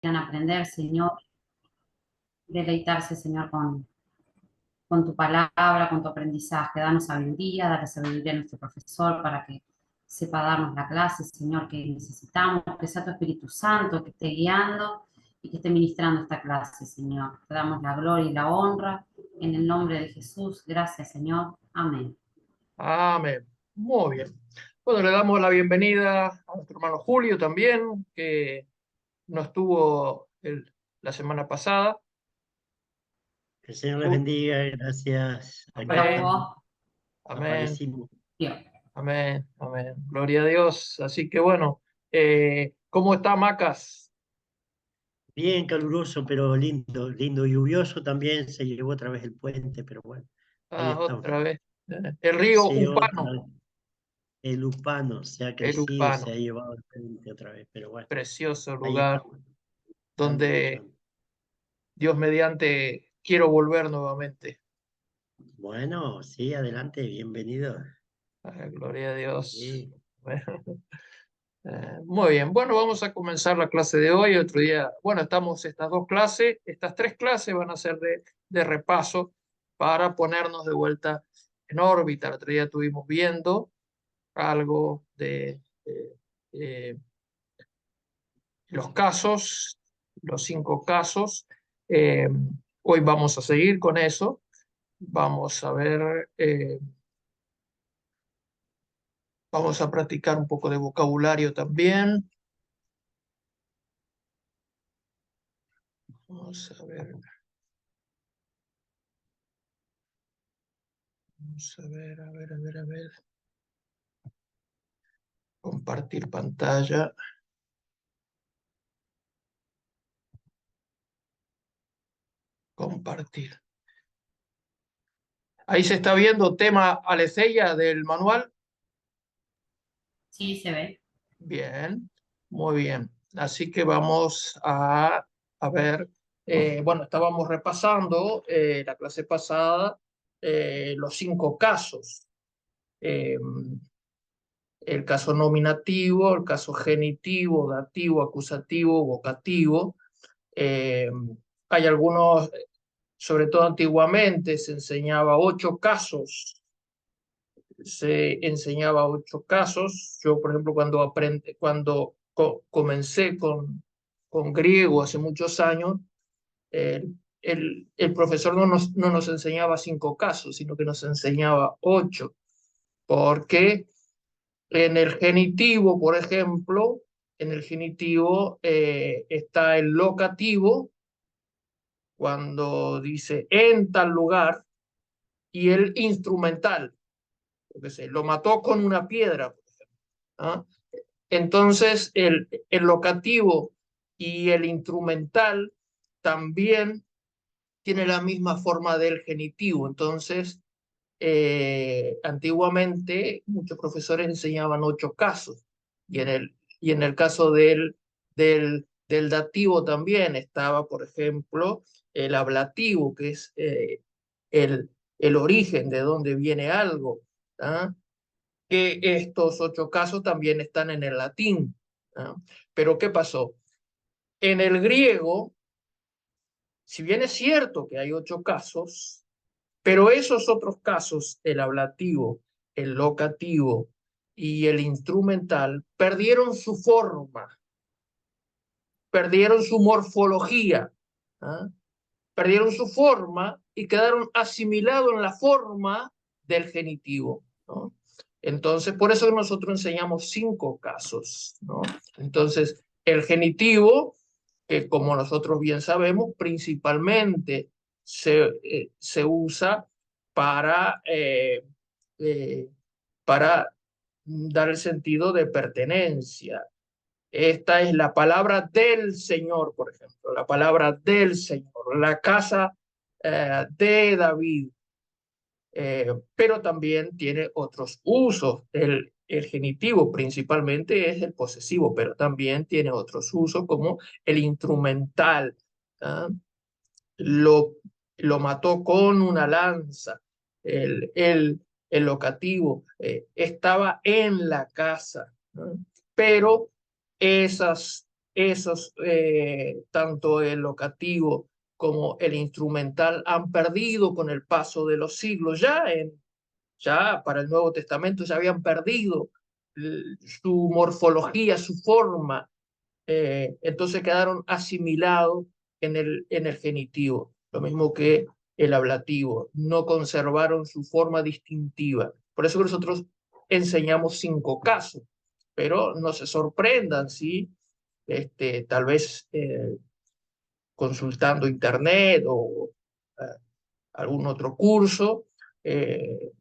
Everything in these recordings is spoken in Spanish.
quieran aprender, Señor, deleitarse, Señor, con tu palabra, con tu aprendizaje. Danos sabiduría, dale sabiduría a nuestro profesor para que sepa darnos la clase, Señor, que necesitamos, que sea tu Espíritu Santo, que esté guiando y que esté ministrando esta clase, Señor. Te damos la gloria y la honra en el nombre de Jesús. Gracias, Señor. Amén. Amén. Muy bien. Bueno, le damos la bienvenida a nuestro hermano Julio también, que no estuvo la semana pasada. Que el Señor les bendiga, gracias. Acá Hola, Amén, estamos, Hugo. amén, aparecimos. Dios. amén, amén. Gloria a Dios. Así que bueno, ¿cómo está Macas? Bien caluroso, pero lindo, lindo, lluvioso también. Se llevó otra vez el puente, pero bueno, ahí Ah, estamos. otra vez. El río Sí, otra Upano, vez. El Upano se ha el crecido, se Upano, ha llevado el puente otra vez, pero bueno, precioso ahí lugar estamos, donde luchando. Dios mediante quiero volver nuevamente. Bueno, sí, adelante, bienvenido. Gloria a Dios. Sí. Bueno, muy bien, bueno, vamos a comenzar la clase de hoy. Otro día, bueno, estamos estas dos clases, estas tres clases van a ser de repaso para ponernos de vuelta en órbita. El otro día estuvimos viendo algo de eh, los casos, los 5 casos. Eh, Hoy vamos a seguir con eso. Vamos a ver, vamos a practicar un poco de vocabulario también. Vamos a ver. Vamos a ver, a ver, a ver, a ver. Compartir pantalla. Compartir. Ahí se está viendo tema Aletheia del manual. Sí, se ve. Bien, muy bien. Así que vamos a ver. Bueno, estábamos repasando la clase pasada los 5 casos. Eh, el caso nominativo, el caso genitivo, dativo, acusativo, vocativo. Eh, Hay algunos, sobre todo antiguamente, se enseñaba 8 casos. Se enseñaba 8 casos. Yo, por ejemplo, cuando comencé con griego hace muchos años, el profesor no nos enseñaba 5 casos, sino que nos enseñaba 8, porque en el genitivo, por ejemplo, en el genitivo está el locativo, cuando dice en tal lugar, y el instrumental, porque se lo mató con una piedra, ¿ah? Entonces, el locativo y el instrumental también tiene la misma forma del genitivo. Entonces, antiguamente muchos profesores enseñaban 8 casos, y en el caso del dativo también estaba, por ejemplo, el ablativo, que es el origen de dónde viene algo, ¿ah? Que estos 8 casos también están en el latín, ¿ah? Pero ¿qué pasó? En el griego, si bien es cierto que hay 8 casos, pero esos otros casos, el ablativo, el locativo y el instrumental, perdieron su forma, perdieron su morfología, ¿ah? Perdieron su forma y quedaron asimilados en la forma del genitivo, ¿no? Entonces, por eso nosotros enseñamos 5 casos, ¿no? Entonces, el genitivo, que como nosotros bien sabemos, principalmente se usa para, eh, eh, para dar el sentido de pertenencia. Esta es la palabra del Señor, por ejemplo, la palabra del Señor, la casa de David, pero también tiene otros usos. El genitivo principalmente es el posesivo, pero también tiene otros usos como el instrumental. ¿Ah? Lo, lo mató con una lanza. El, el, el locativo estaba en la casa, ¿no? Pero esas, esos, tanto el locativo como el instrumental, han perdido con el paso de los siglos. Ya para el Nuevo Testamento ya habían perdido su morfología, su forma, entonces quedaron asimilados en el genitivo, lo mismo que el ablativo, no conservaron su forma distintiva. Por eso nosotros enseñamos 5 casos, pero no se sorprendan si tal vez consultando internet o algún otro curso, eh,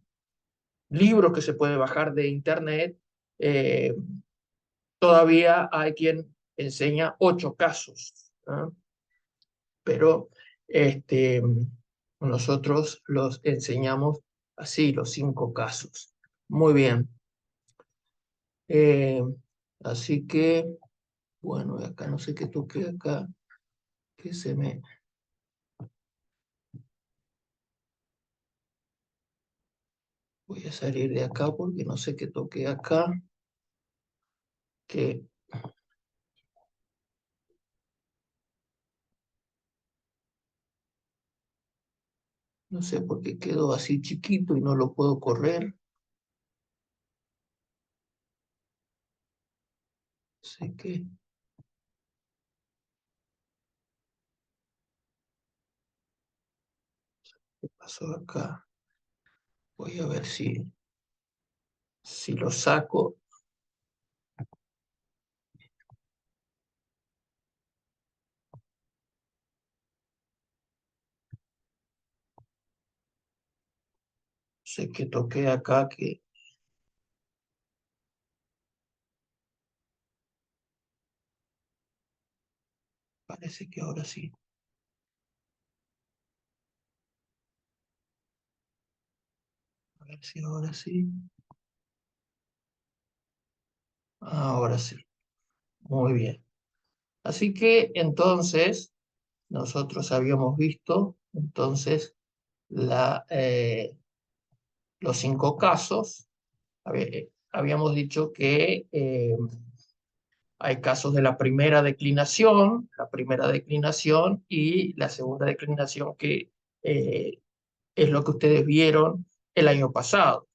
libros que se puede bajar de internet, eh, todavía hay quien enseña 8 casos, ¿ah? Pero nosotros los enseñamos así, los 5 casos. Muy bien. Eh, Así que, bueno, acá no sé qué toqué acá, que se me... Voy a salir de acá porque no sé qué toqué acá, que no sé por qué quedó así chiquito y no lo puedo correr. Sé qué pasó acá. Voy a ver si lo saco. Sé que toqué acá que parece que ahora sí. A ver si ahora sí. Ahora sí. Muy bien. Así que entonces nosotros habíamos visto entonces la, los 5 casos. Habíamos dicho que hay casos de la primera declinación y la segunda declinación que es lo que ustedes vieron el año pasado.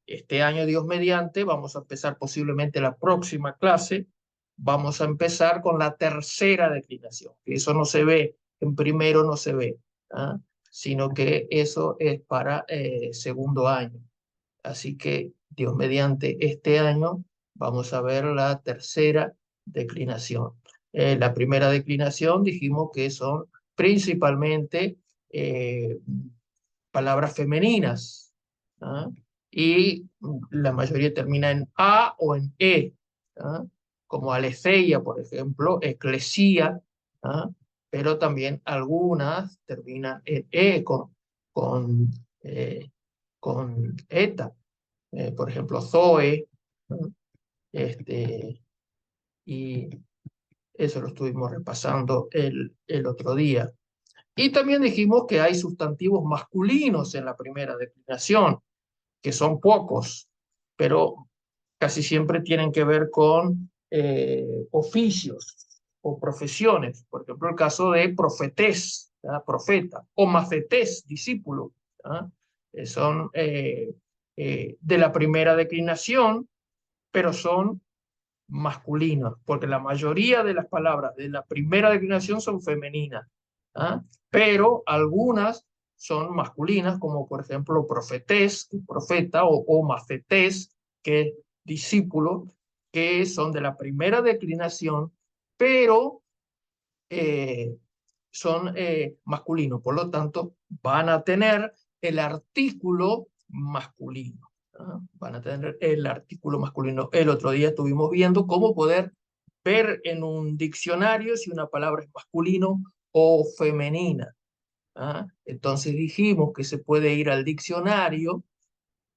Este año, Dios mediante, vamos a empezar posiblemente la próxima clase, vamos a empezar con la tercera declinación, que eso no se ve, en primero no se ve, ¿ah? Sino que eso es para segundo año. Así que, Dios mediante, este año vamos a ver la tercera declinación. La primera declinación dijimos que son principalmente eh, palabras femeninas, ¿ah? Y la mayoría termina en A o en E, ¿ah? Como aletheia, por ejemplo, eclesía, ¿ah? Pero también algunas terminan en E con, eh, con eta, por ejemplo, Zoe, ¿no? Este, y eso lo estuvimos repasando el otro día. Y también dijimos que hay sustantivos masculinos en la primera declinación, que son pocos, pero casi siempre tienen que ver con oficios o profesiones. Por ejemplo, el caso de profetés, ¿verdad? Profeta, o mafetés, discípulo, ¿verdad? Son de la primera declinación, pero son masculinos, porque la mayoría de las palabras de la primera declinación son femeninas, ¿ah? Pero algunas son masculinas, como por ejemplo profetés, que es profeta, o mafetés, que es discípulo, que son de la primera declinación, pero eh, son masculinos, por lo tanto van a tener el artículo masculino. ¿Ah? Van a tener el artículo masculino. El otro día estuvimos viendo cómo poder ver en un diccionario si una palabra es masculino o femenina. ¿Ah? Entonces dijimos que se puede ir al diccionario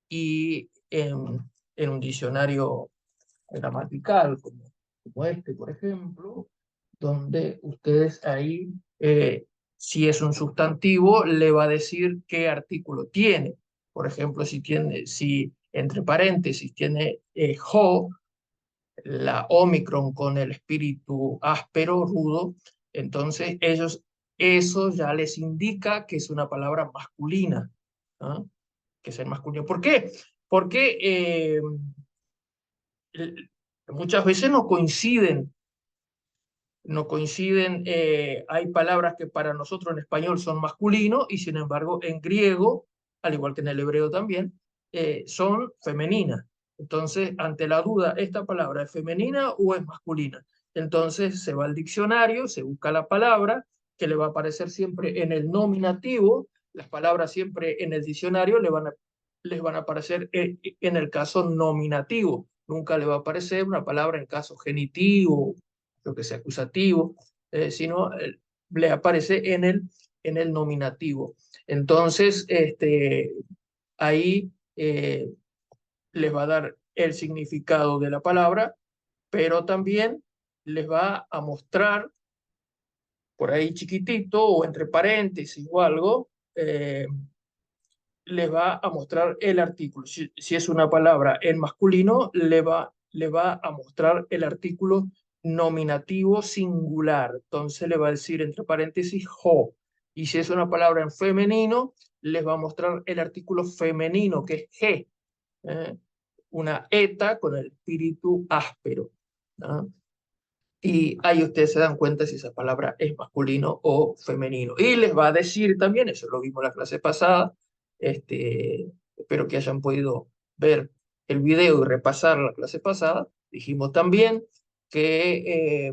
y en un diccionario gramatical como este, por ejemplo, donde ustedes ahí, si es un sustantivo, le va a decir qué artículo tiene. Por ejemplo, si entre paréntesis tiene jo, la Omicron con el espíritu áspero, rudo, entonces eso ya les indica que es una palabra masculina, ¿ah? Que es el masculino. ¿Por qué? Porque muchas veces no coinciden, hay palabras que para nosotros en español son masculinos y sin embargo en griego, al igual que en el hebreo también, son femeninas. Entonces, ante la duda, ¿esta palabra es femenina o es masculina? Entonces se va al diccionario, se busca la palabra que le va a aparecer siempre en el nominativo. Las palabras siempre en el diccionario les van a aparecer en el caso nominativo. Nunca le va a aparecer una palabra en caso genitivo, lo que sea acusativo, sino le aparece en el nominativo. Entonces, ahí les va a dar el significado de la palabra, pero también les va a mostrar por ahí chiquitito o entre paréntesis o algo, les va a mostrar el artículo. Si es una palabra en masculino, le va a mostrar el artículo nominativo singular. Entonces le va a decir entre paréntesis jo. Y si es una palabra en femenino, les va a mostrar el artículo femenino, que es ge. ¿eh? Una eta con el espíritu áspero. ¿no? Y ahí ustedes se dan cuenta si esa palabra es masculino o femenino. Y les va a decir también, eso lo vimos en la clase pasada, espero que hayan podido ver el video y repasar la clase pasada, dijimos también que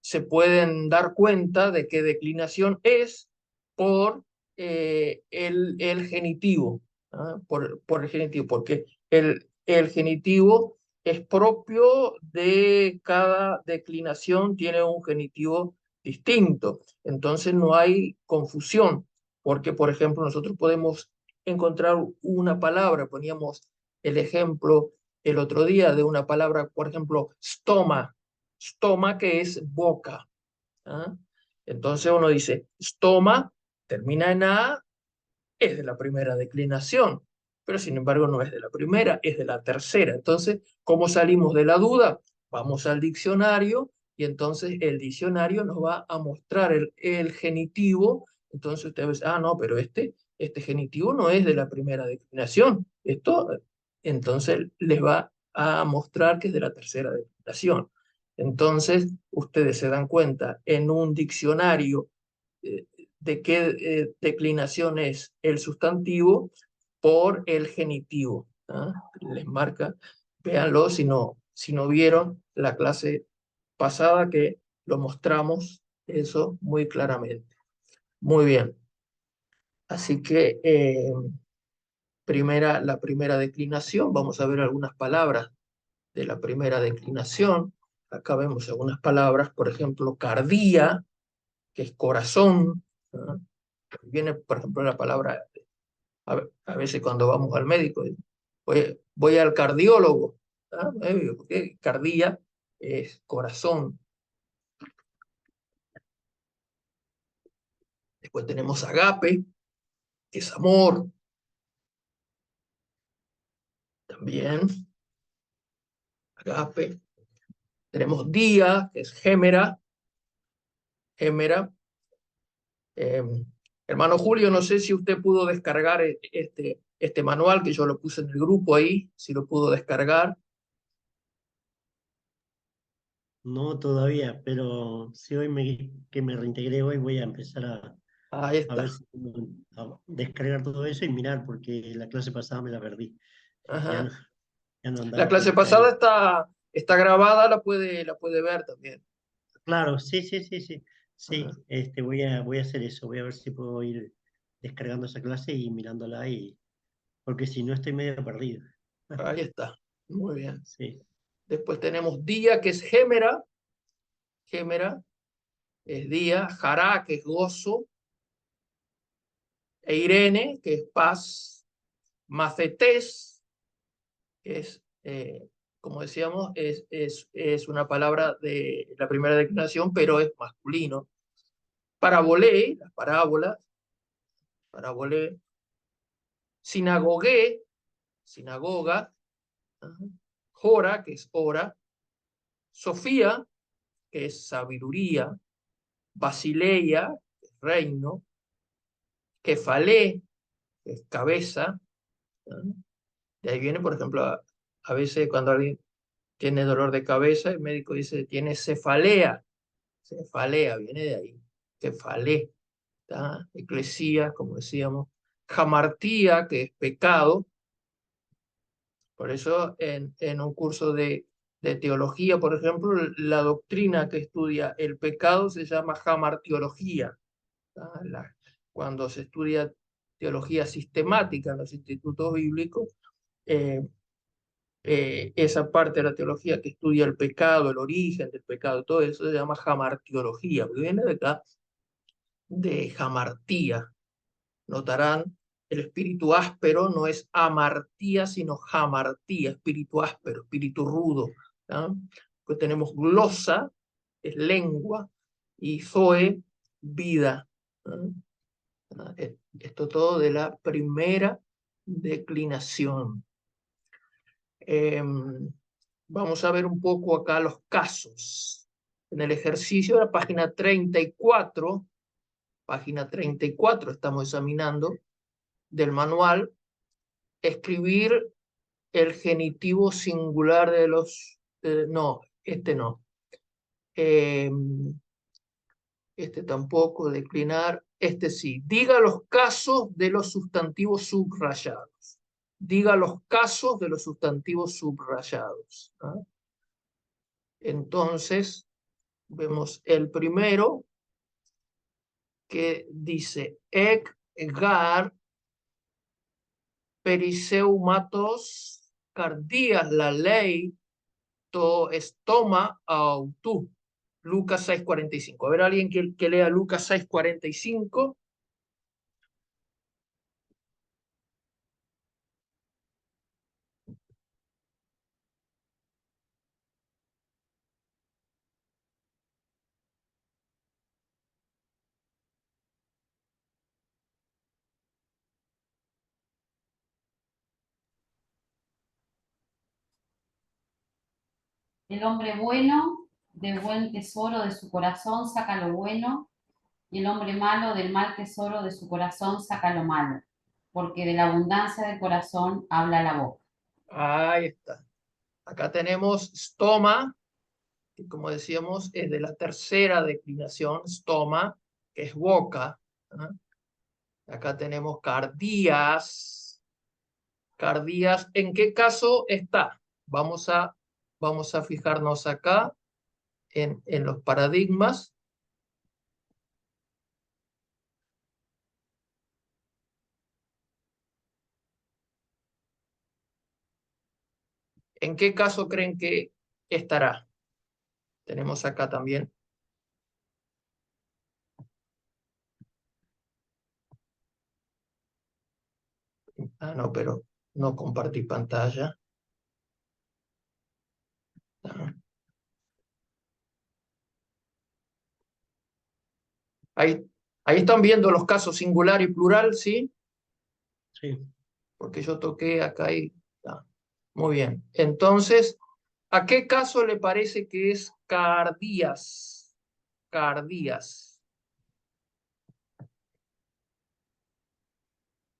se pueden dar cuenta de qué declinación es por el genitivo, ¿ah? Por el genitivo, porque el genitivo es propio de cada declinación, tiene un genitivo distinto, entonces no hay confusión, porque por ejemplo nosotros podemos encontrar una palabra, poníamos el ejemplo el otro día de una palabra, por ejemplo, stoma que es boca. ¿ah? Entonces uno dice, stoma, termina en A, es de la primera declinación, pero sin embargo no es de la primera, es de la tercera. Entonces, ¿cómo salimos de la duda? Vamos al diccionario y entonces el diccionario nos va a mostrar el genitivo. Entonces usted dice, no, pero este genitivo no es de la primera declinación. Entonces les va a mostrar que es de la tercera declinación. Entonces, ustedes se dan cuenta en un diccionario eh, de qué declinación es el sustantivo por el genitivo. ¿ah? Les marca, véanlo si no vieron la clase pasada que lo mostramos eso muy claramente. Muy bien. Así que la primera declinación, vamos a ver algunas palabras de la primera declinación. Acá vemos algunas palabras, por ejemplo, cardía, que es corazón. ¿ah? Viene, por ejemplo, la palabra, a veces cuando vamos al médico, voy al cardiólogo. ¿ah? Porque cardía es corazón. Después tenemos agape, que es amor. También, agape. Tenemos día, que es gémera. Gémera. Eh, Hermano Julio, no sé si usted pudo descargar este manual que yo lo puse en el grupo ahí, si lo pudo descargar. No todavía, pero si hoy que me reintegré hoy voy a empezar Ahí a ver está. si puedo descargar todo eso y mirar, porque la clase pasada me la perdí. Ya no, Ajá. ya no La andaba por clase acá. pasada está grabada, la puede ver también. Claro, sí, sí, sí, sí. Ajá. Sí, voy a hacer eso, voy a ver si puedo ir descargando esa clase y mirándola, porque si no estoy medio perdido. Ahí está. Muy bien. Sí. Después tenemos día, que es gémera. Gémera es día. Jará, que es gozo. E Irene, que es paz. Macetés, que es, como decíamos, es una palabra de la primera declinación, pero es masculino. Parabolé, las parábolas. Parabolé. Sinagogué, sinagoga. Ajá. Jora, que es hora. Sofía, que es sabiduría, Basileia, que es reino, Kefalé, que es cabeza, ¿no? De ahí viene, por ejemplo, a veces cuando alguien tiene dolor de cabeza, el médico dice, tiene cefalea. Cefalea, viene de ahí. Cefalé. ¿Tá? Eclesía, como decíamos. Jamartía, que es pecado. Por eso en un curso de teología, por ejemplo, la doctrina que estudia el pecado se llama jamartiología. ¿Tá? Cuando se estudia teología sistemática en los institutos bíblicos, eh, esa parte de la teología que estudia el pecado, el origen del pecado, todo eso se llama jamartiología, porque viene de acá, de jamartía. Notarán, el espíritu áspero no es amartía, sino jamartía, espíritu áspero, espíritu rudo. ¿No? Pues tenemos glosa, es lengua, y zoe, vida. ¿No? Esto todo de la primera declinación. Vamos a ver un poco acá los casos. En el ejercicio de la página 34 estamos examinando del manual, escribir el genitivo singular de los... no, este no. Este tampoco, declinar. Este sí. Diga los casos de los sustantivos subrayados. Diga los casos de los sustantivos subrayados. ¿Ah? Entonces, vemos el primero que dice ek gar periseumatos cardías la ley to estoma autu. Lucas 6:45. A ver, alguien que lea Lucas 6:45. El hombre bueno, del buen tesoro de su corazón saca lo bueno, y el hombre malo del mal tesoro de su corazón saca lo malo, porque de la abundancia del corazón habla la boca. Ahí está. Acá tenemos stoma, que como decíamos es de la tercera declinación, stoma, que es boca. ¿Ah? Acá tenemos cardías. Cardías, ¿en qué caso está? Vamos a fijarnos acá en los paradigmas. ¿En qué caso creen que estará? Tenemos acá también. Ah, no, pero no compartí pantalla. Ah. Ahí están viendo los casos singular y plural, ¿sí? Sí. Porque yo toqué acá y... ah, muy bien. Entonces, ¿a qué caso le parece que es cardías? Cardías.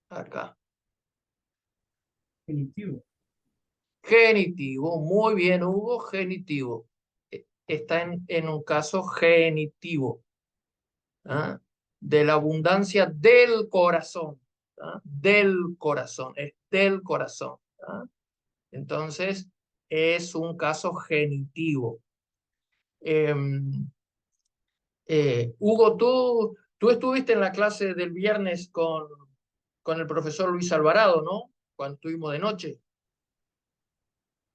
Acá. Genitivo. Genitivo. Muy bien, Hugo. Genitivo. Está en un caso genitivo. ¿Ah? De la abundancia del corazón. ¿Ah? Del corazón. Es del corazón. ¿Ah? Entonces, es un caso genitivo. Hugo, tú estuviste en la clase del viernes con el profesor Luis Alvarado, ¿no? Cuando estuvimos de noche.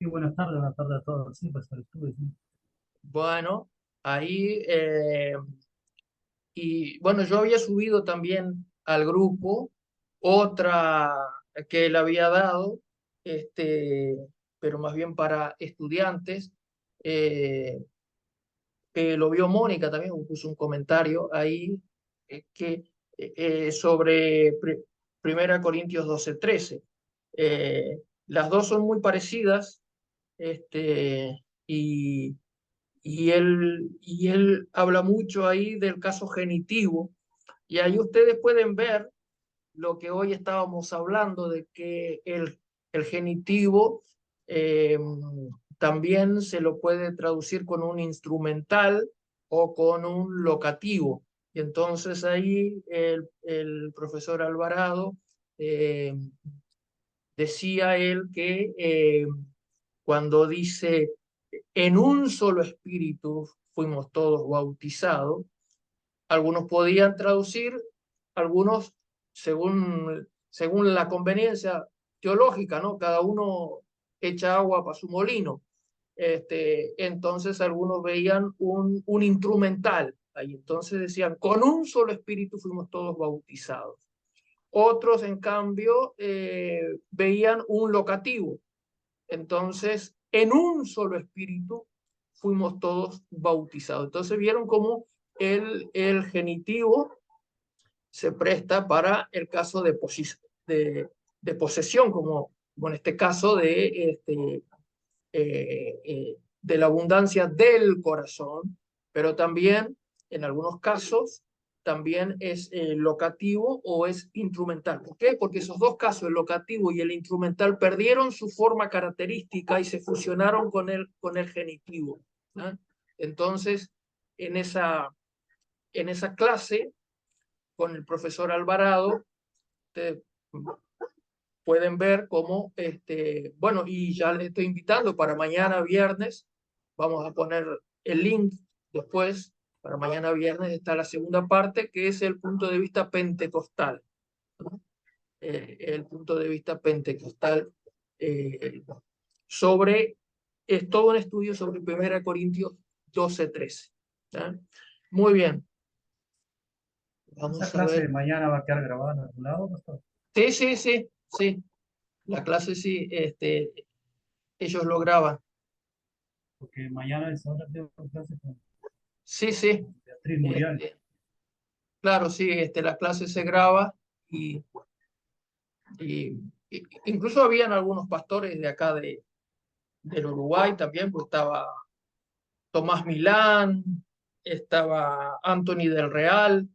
Sí, buenas tardes a todos. Sí, pues estuve, sí. Bueno, ahí, y bueno, yo había subido también al grupo otra que él había dado, pero más bien para estudiantes, que lo vio Mónica también, puso un comentario ahí sobre 1 Corintios 12:13. Las dos son muy parecidas, y y él habla mucho ahí del caso genitivo, y ahí ustedes pueden ver lo que hoy estábamos hablando, de que el genitivo también se lo puede traducir con un instrumental o con un locativo. Y entonces ahí el profesor Alvarado decía él que cuando dice en un solo espíritu fuimos todos bautizados, algunos podían traducir, algunos según la conveniencia teológica, ¿no? Cada uno echa agua para su molino. Entonces algunos veían un instrumental ahí, entonces decían, con un solo espíritu fuimos todos bautizados. Otros, en cambio, veían un locativo, entonces en un solo espíritu fuimos todos bautizados. Entonces vieron cómo el genitivo se presta para el caso de posesión, como en este caso de la abundancia del corazón, pero también en algunos casos también es locativo o es instrumental. ¿Por qué? Porque esos dos casos, el locativo y el instrumental, perdieron su forma característica y se fusionaron con el genitivo, ¿no? Entonces, en esa clase, con el profesor Alvarado, ustedes pueden ver cómo, bueno, y ya les estoy invitando para mañana viernes, vamos a poner el link después, para mañana viernes está la segunda parte, que es el punto de vista pentecostal, ¿no? El punto de vista pentecostal es todo un estudio sobre 1 Corintios 12:13. ¿Ya? Muy bien. Vamos ¿Esa a clase de ver. mañana va a quedar grabada en algún lado, pastor? Sí, sí, sí, sí. La clase sí, ellos lo graban. Porque mañana es hora de clase con Sí, sí. Beatriz Murial. Claro, sí, la clase se graba y, incluso habían algunos pastores de acá del Uruguay también, pues estaba Tomás Milán, estaba Anthony del Real,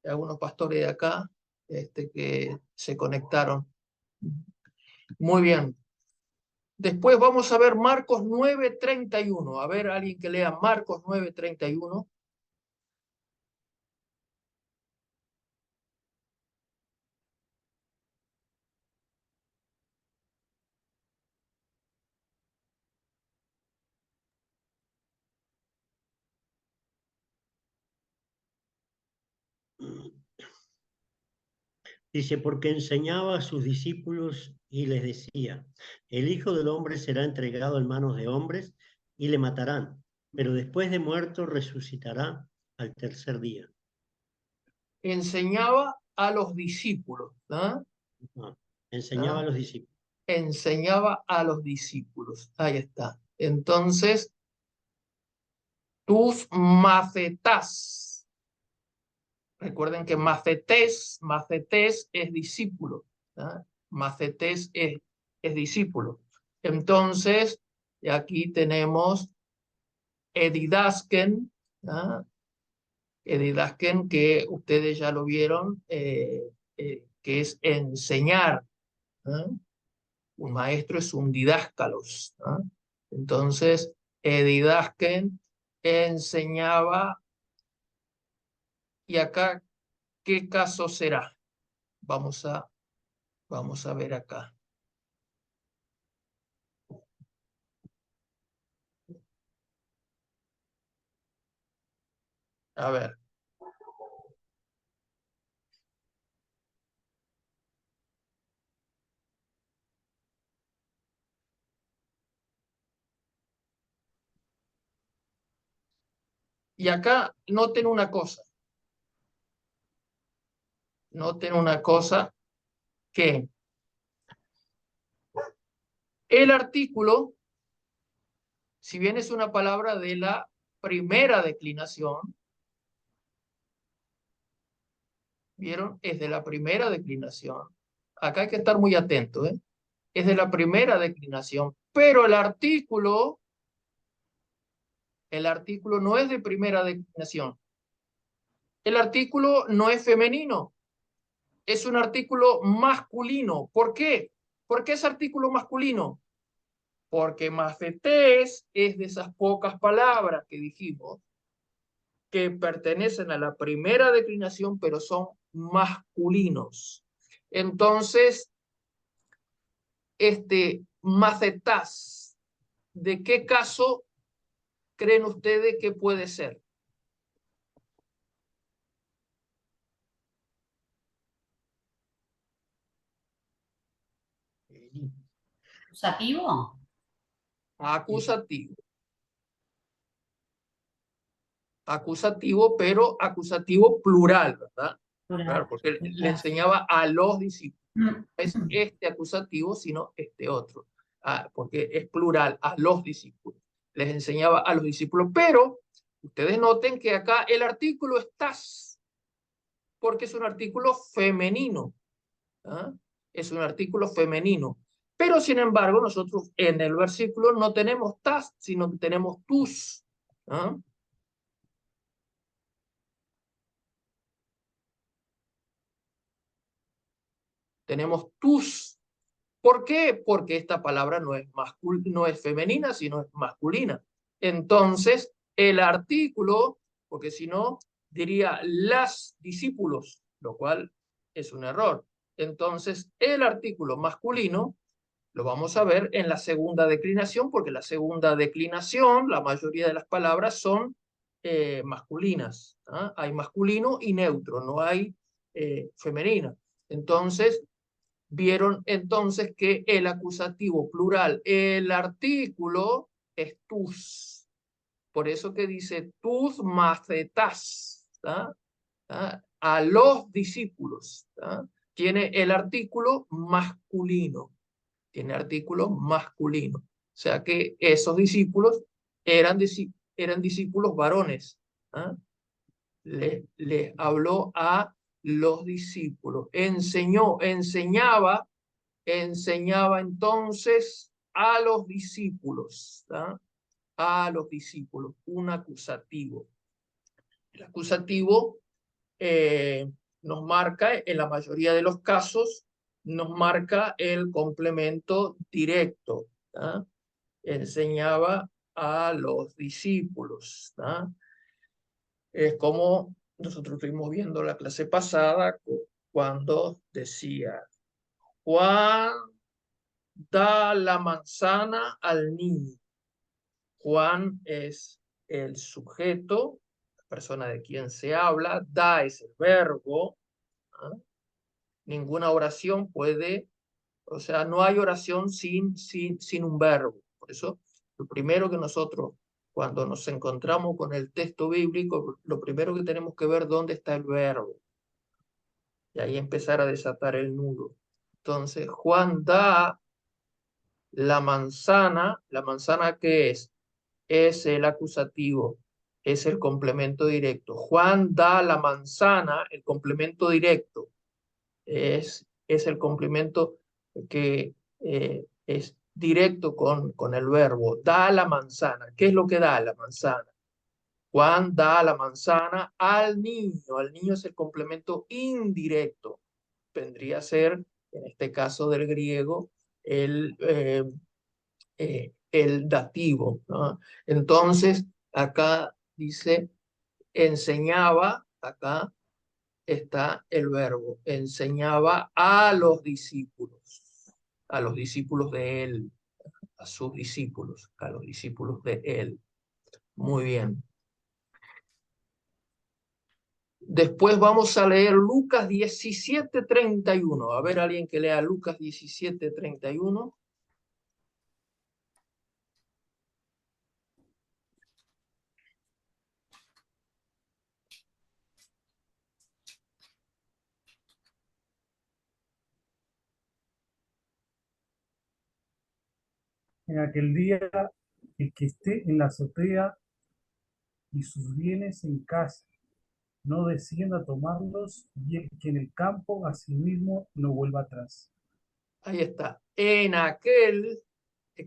algunos pastores de acá que se conectaron. Muy bien. Después vamos a ver Marcos 9:31. A ver, alguien que lea Marcos 9:31. Dice, porque enseñaba a sus discípulos y les decía, el Hijo del Hombre será entregado en manos de hombres y le matarán, pero después de muerto resucitará al tercer día. Enseñaba a los discípulos, ¿ah? Enseñaba ¿Ah? a los discípulos. Enseñaba a los discípulos. Ahí está. Entonces, tus mafetás. Recuerden que mafetés es discípulo. ¿Ah? Mafetés es discípulo. Entonces, aquí tenemos edidasken, ¿ah? Edidasken, que ustedes ya lo vieron, que es enseñar. ¿Ah? Un maestro es un didáscalos, ¿ah? Entonces, didasken enseñaba, y acá, ¿qué caso será? Vamos a ver acá. A ver. Y acá noten una cosa. Noten una cosa, que el artículo, si bien es una palabra de la primera declinación, ¿vieron? Es de la primera declinación. Acá hay que estar muy atento, ¿eh? Es de la primera declinación, pero el artículo El artículo no es de primera declinación. El artículo no es femenino. Es un artículo masculino. ¿Por qué? ¿Por qué es artículo masculino? Porque mafetés es de esas pocas palabras que dijimos que pertenecen a la primera declinación, pero son masculinos. Entonces, macetás, ¿de qué caso creen ustedes que puede ser? ¿Acusativo? Acusativo. Acusativo, pero acusativo plural, ¿verdad? Claro, porque le enseñaba a los discípulos. No es este acusativo, sino este otro. Porque es plural, a los discípulos. Les enseñaba a los discípulos. Pero ustedes noten que acá el artículo estás, porque es un artículo femenino. ¿Ah? Es un artículo femenino. Pero sin embargo, nosotros en el versículo no tenemos tas, sino que tenemos tus. ¿Ah? Tenemos tus. ¿Por qué? Porque esta palabra no es femenina, sino es masculina. Entonces, el artículo, porque si no, diría las discípulos, lo cual es un error. Entonces, el artículo masculino lo vamos a ver en la segunda declinación, porque la segunda declinación, la mayoría de las palabras son masculinas. ¿Ah? Hay masculino y neutro, no hay femenina. Entonces, vieron entonces que el acusativo plural, el artículo es tus. Por eso que dice tus macetás, a los discípulos. Tiene el artículo masculino. Tiene artículo masculino. O sea que esos discípulos eran discípulos varones. Les habló a los discípulos. Enseñaba entonces a los discípulos, a los discípulos, un acusativo. El acusativo nos marca, en la mayoría de los casos, nos marca el complemento directo. Enseñaba a los discípulos. Es como nosotros estuvimos viendo la clase pasada cuando decía, Juan da la manzana al niño. Juan es el sujeto, la persona de quien se habla, da es el verbo. Ninguna oración puede, o sea, no hay oración sin un verbo. Por eso, lo primero que nosotros, cuando nos encontramos con el texto bíblico, lo primero que tenemos que ver dónde está el verbo. Y ahí empezar a desatar el nudo. Entonces, Juan da la manzana ¿qué es? Es el acusativo, es el complemento directo. Juan da la manzana, el complemento directo, es el complemento que es directo con el verbo. Da la manzana. ¿Qué es lo que da la manzana? Juan da la manzana al niño. Al niño es el complemento indirecto. Vendría a ser, en este caso del griego, el dativo, ¿no? Entonces, acá dice, enseñaba, acá está el verbo, enseñaba a los discípulos de él, a sus discípulos, a los discípulos de él. Muy bien. Después vamos a leer Lucas 17:31. A ver, alguien que lea Lucas 17:31. En aquel día, el que esté en la azotea y sus bienes en casa, no descienda a tomarlos, y el que en el campo asimismo no vuelva atrás. Ahí está. En aquel,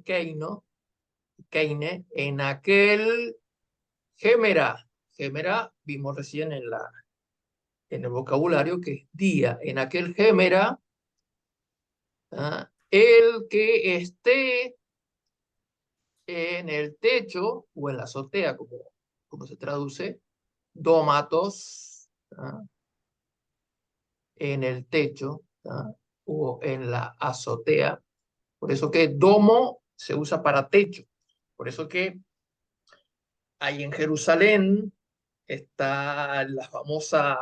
Keine, en aquel Gémera. Gémera, vimos recién en el vocabulario que es día. En aquel gémera, el que esté en el techo o en la azotea, como se traduce, domatos, en el techo o en la azotea. Por eso que domo se usa para techo. Por eso que ahí en Jerusalén está la famosa,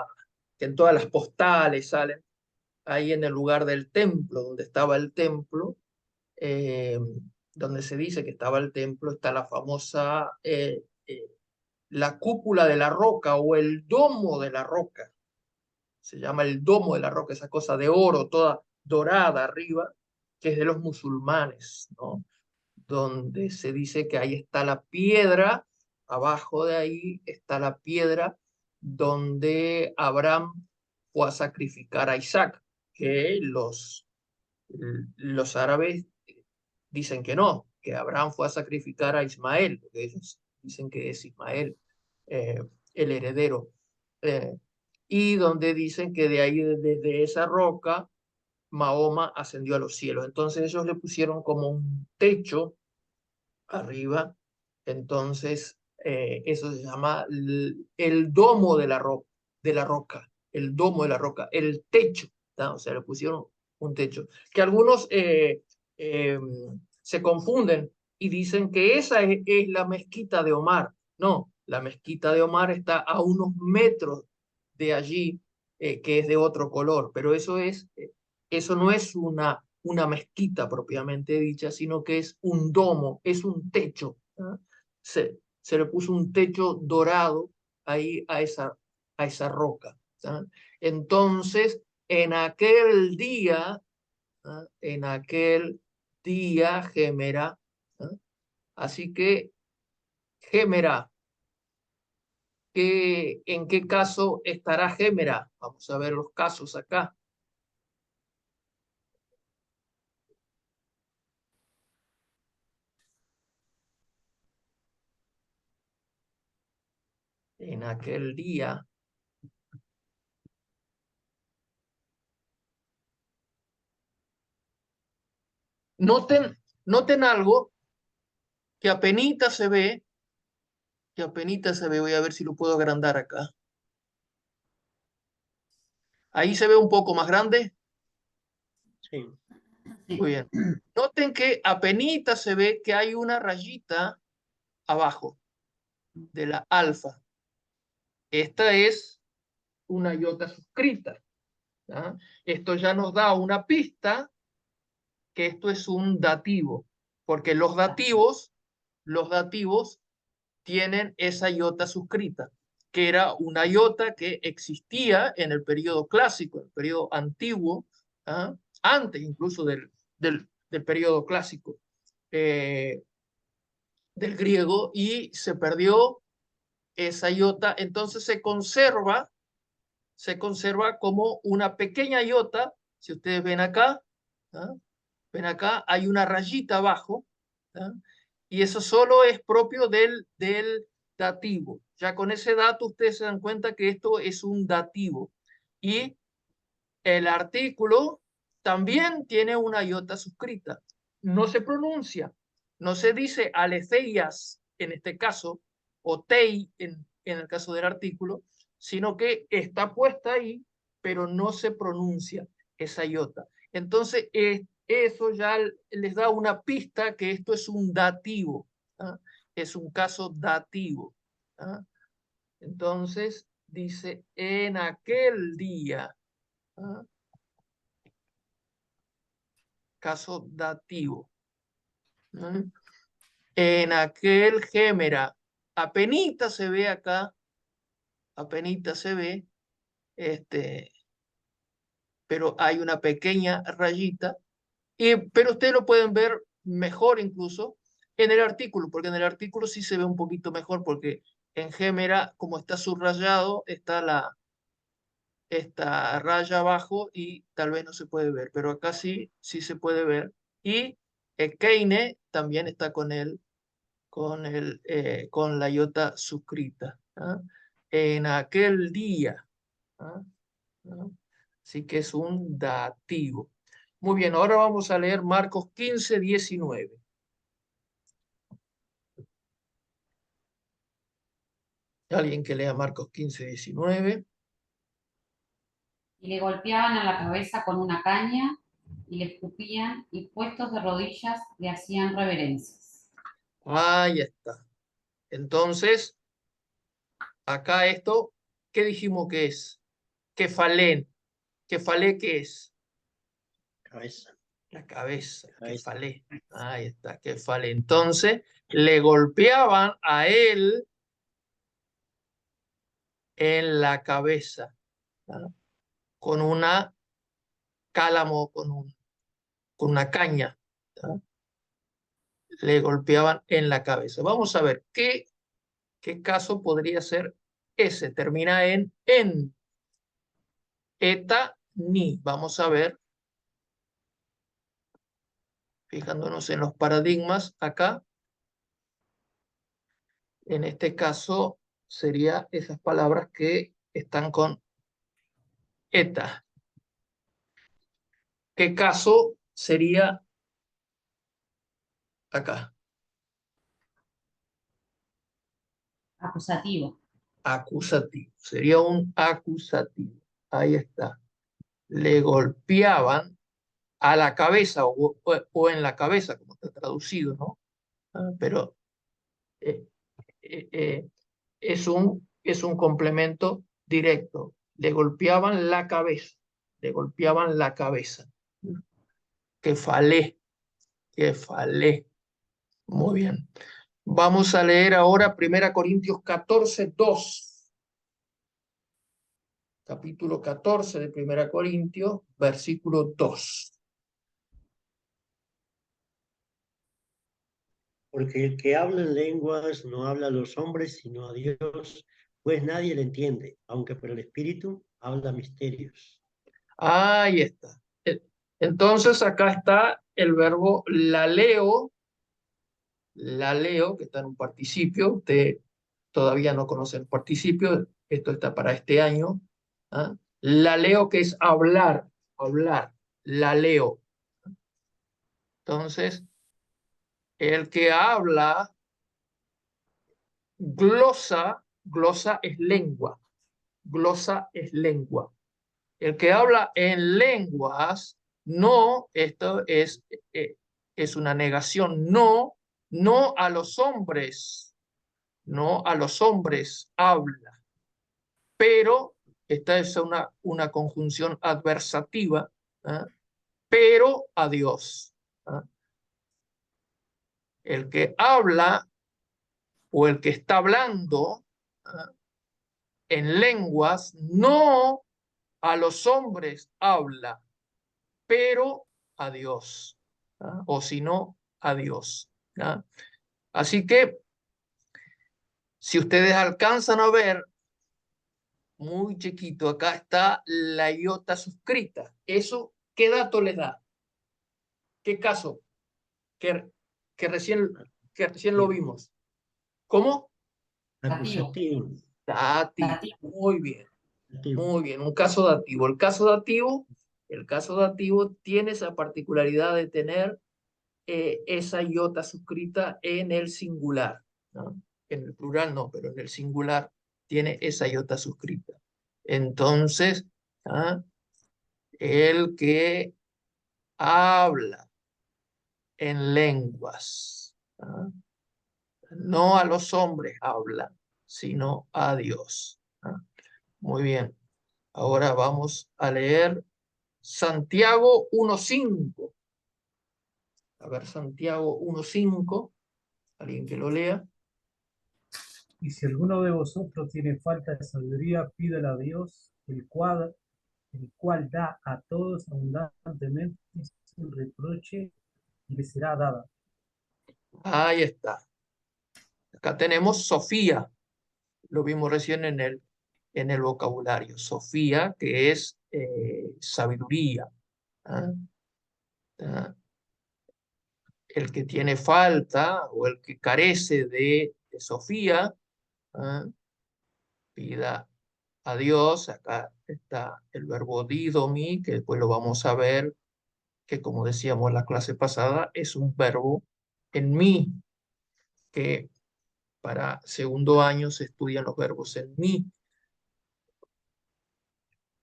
que en todas las postales salen, ahí en el lugar del templo, donde estaba el templo, eh, donde se dice que estaba el templo, está la famosa, la cúpula de la roca o el domo de la roca. Se llama el domo de la roca, esa cosa de oro toda dorada arriba, que es de los musulmanes, ¿no? Donde se dice que ahí está la piedra, abajo de ahí está la piedra donde Abraham fue a sacrificar a Isaac, que los árabes dicen que no, que Abraham fue a sacrificar a Ismael, porque ellos dicen que es Ismael eh, el heredero, eh, y donde dicen que de ahí, desde esa roca, Mahoma ascendió a los cielos. Entonces ellos le pusieron como un techo arriba, entonces eso se llama el domo de la roca, el domo de la roca, el techo, ¿tá? O sea, le pusieron un techo, que algunos eh, se confunden y dicen que esa es la mezquita de Omar. No, la mezquita de Omar está a unos metros de allí, que es de otro color, pero eso no es una mezquita propiamente dicha, sino que es un domo, es un techo. Se le puso un techo dorado ahí a esa roca. Entonces, en aquel día, en aquel día, Gemera, así que Gemera, ¿en qué caso estará Gemera? Vamos a ver los casos acá. En aquel día. Noten algo que apenita se ve, voy a ver si lo puedo agrandar acá. Ahí se ve un poco más grande. Sí. Muy bien. Noten que apenita se ve que hay una rayita abajo de la alfa. Esta es una iota suscrita. ¿Ya? Esto ya nos da una pista que esto es un dativo, porque los dativos tienen esa iota suscrita, que era una iota que existía en el periodo clásico, el periodo antiguo, antes incluso del periodo clásico del griego, y se perdió esa iota, entonces se conserva como una pequeña iota. Si ustedes ven acá, ven acá, hay una rayita abajo, y eso solo es propio del dativo. Ya con ese dato ustedes se dan cuenta que esto es un dativo. Y el artículo también tiene una iota suscrita. No se pronuncia, no se dice aletheias en este caso, o tei en el caso del artículo, sino que está puesta ahí, pero no se pronuncia esa iota. Entonces, eso ya les da una pista que esto es un dativo, es un caso dativo. Entonces, dice, en aquel día, caso dativo. En aquel gémera, apenita se ve acá, apenita se ve, pero hay una pequeña rayita, pero ustedes lo pueden ver mejor incluso en el artículo, porque en el artículo sí se ve un poquito mejor, porque en gémera, como está subrayado, está esta raya abajo y tal vez no se puede ver, pero acá sí se puede ver. Y Keine también está con con la iota suscrita. ¿Ah? En aquel día. ¿Ah? ¿Ah? Así que es un dativo. Muy bien, ahora vamos a leer Marcos 15, 19. Alguien que lea Marcos 15, 19. Y le golpeaban a la cabeza con una caña y le escupían y puestos de rodillas le hacían reverencias. Ahí está. Entonces, acá esto, ¿qué dijimos que es? Kefalén. ¿Kefalé qué es? Cabeza. La cabeza, Cabeza. kefalé. Ahí está, kefalé. Entonces, le golpeaban a él en la cabeza, ¿ah? Con una cálamo, con una caña, ¿ah? Le golpeaban en la cabeza. Vamos a ver qué caso podría ser ese. Termina en. Eta, ni. Vamos a ver, fijándonos en los paradigmas acá. En este caso sería esas palabras que están con eta. ¿Qué caso sería acá? Acusativo. Acusativo. Sería un acusativo. Ahí está. Le golpeaban a la cabeza o en la cabeza, como está traducido, ¿no? Ah, pero eh, eh, eh, es un complemento directo. Le golpeaban la cabeza. Le golpeaban la cabeza. Que falé. Que falé. Muy bien. Vamos a leer ahora 1 Corintios 14, 2. Capítulo 14 de 1 Corintios, versículo 2. Porque el que habla en lenguas no habla a los hombres, sino a Dios, pues nadie le entiende, aunque por el Espíritu habla misterios. Ahí está. Entonces acá está el verbo la leo, que está en un participio. Usted todavía no conoce el participio, esto está para este año. ¿Ah? La leo, que es hablar, la leo. Entonces, el que habla, glosa es lengua, glosa es lengua. El que habla en lenguas, no, esto es una negación, no a los hombres, no a los hombres habla, pero esta es una conjunción adversativa, ¿ah? Pero a Dios. ¿Ah? El que habla o el que está hablando, ¿ah? En lenguas, no a los hombres habla, pero a Dios, ¿ah? O si no, a Dios. ¿Ah? Así que, si ustedes alcanzan a ver, muy chiquito, acá está la iota suscrita. ¿Eso qué dato les da? ¿Qué caso? Que, que, recién, que recién lo vimos. ¿Cómo? Acusativo. Dativo. Dativo. Muy bien. Dativo. Muy bien, un caso dativo. El caso dativo tiene esa particularidad de tener esa iota suscrita en el singular, ¿no? En el plural no, pero en el singular tiene esa iota suscrita. Entonces, ¿ah? El que habla en lenguas, ¿ah? No a los hombres habla, sino a Dios. ¿Ah? Muy bien. Ahora vamos a leer Santiago 1.5. A ver, Santiago 1.5. Alguien que lo lea. Y si alguno de vosotros tiene falta de sabiduría, pídala a Dios, el cual da a todos abundantemente sin reproche, y le será dada. Ahí está. Acá tenemos Sofía. Lo vimos recién en el vocabulario. Sofía, que es sabiduría. ¿Ah? ¿Ah? el que tiene falta o el que carece de Sofía, ¿ah? Pida a Dios. Acá está el verbo didomi, que después lo vamos a ver, que como decíamos en la clase pasada, es un verbo en mí, que para segundo año se estudian los verbos en mí.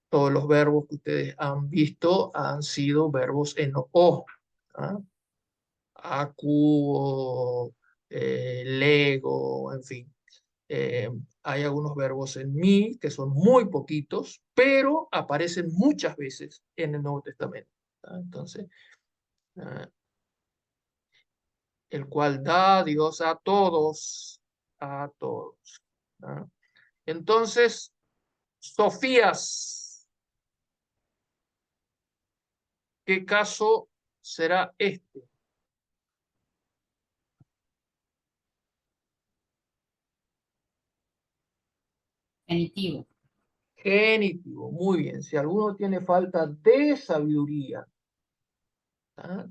Todos los verbos que ustedes han visto han sido verbos en o. ¿Ah? Acu, lego, en fin. Hay algunos verbos en mí que son muy poquitos, pero aparecen muchas veces en el Nuevo Testamento. ¿Ah? Entonces, ah, el cual da Dios a todos, a todos. ¿Ah? Entonces, Sofías, ¿qué caso será este? Genitivo. Genitivo, muy bien. Si alguno tiene falta de sabiduría, ¿ah?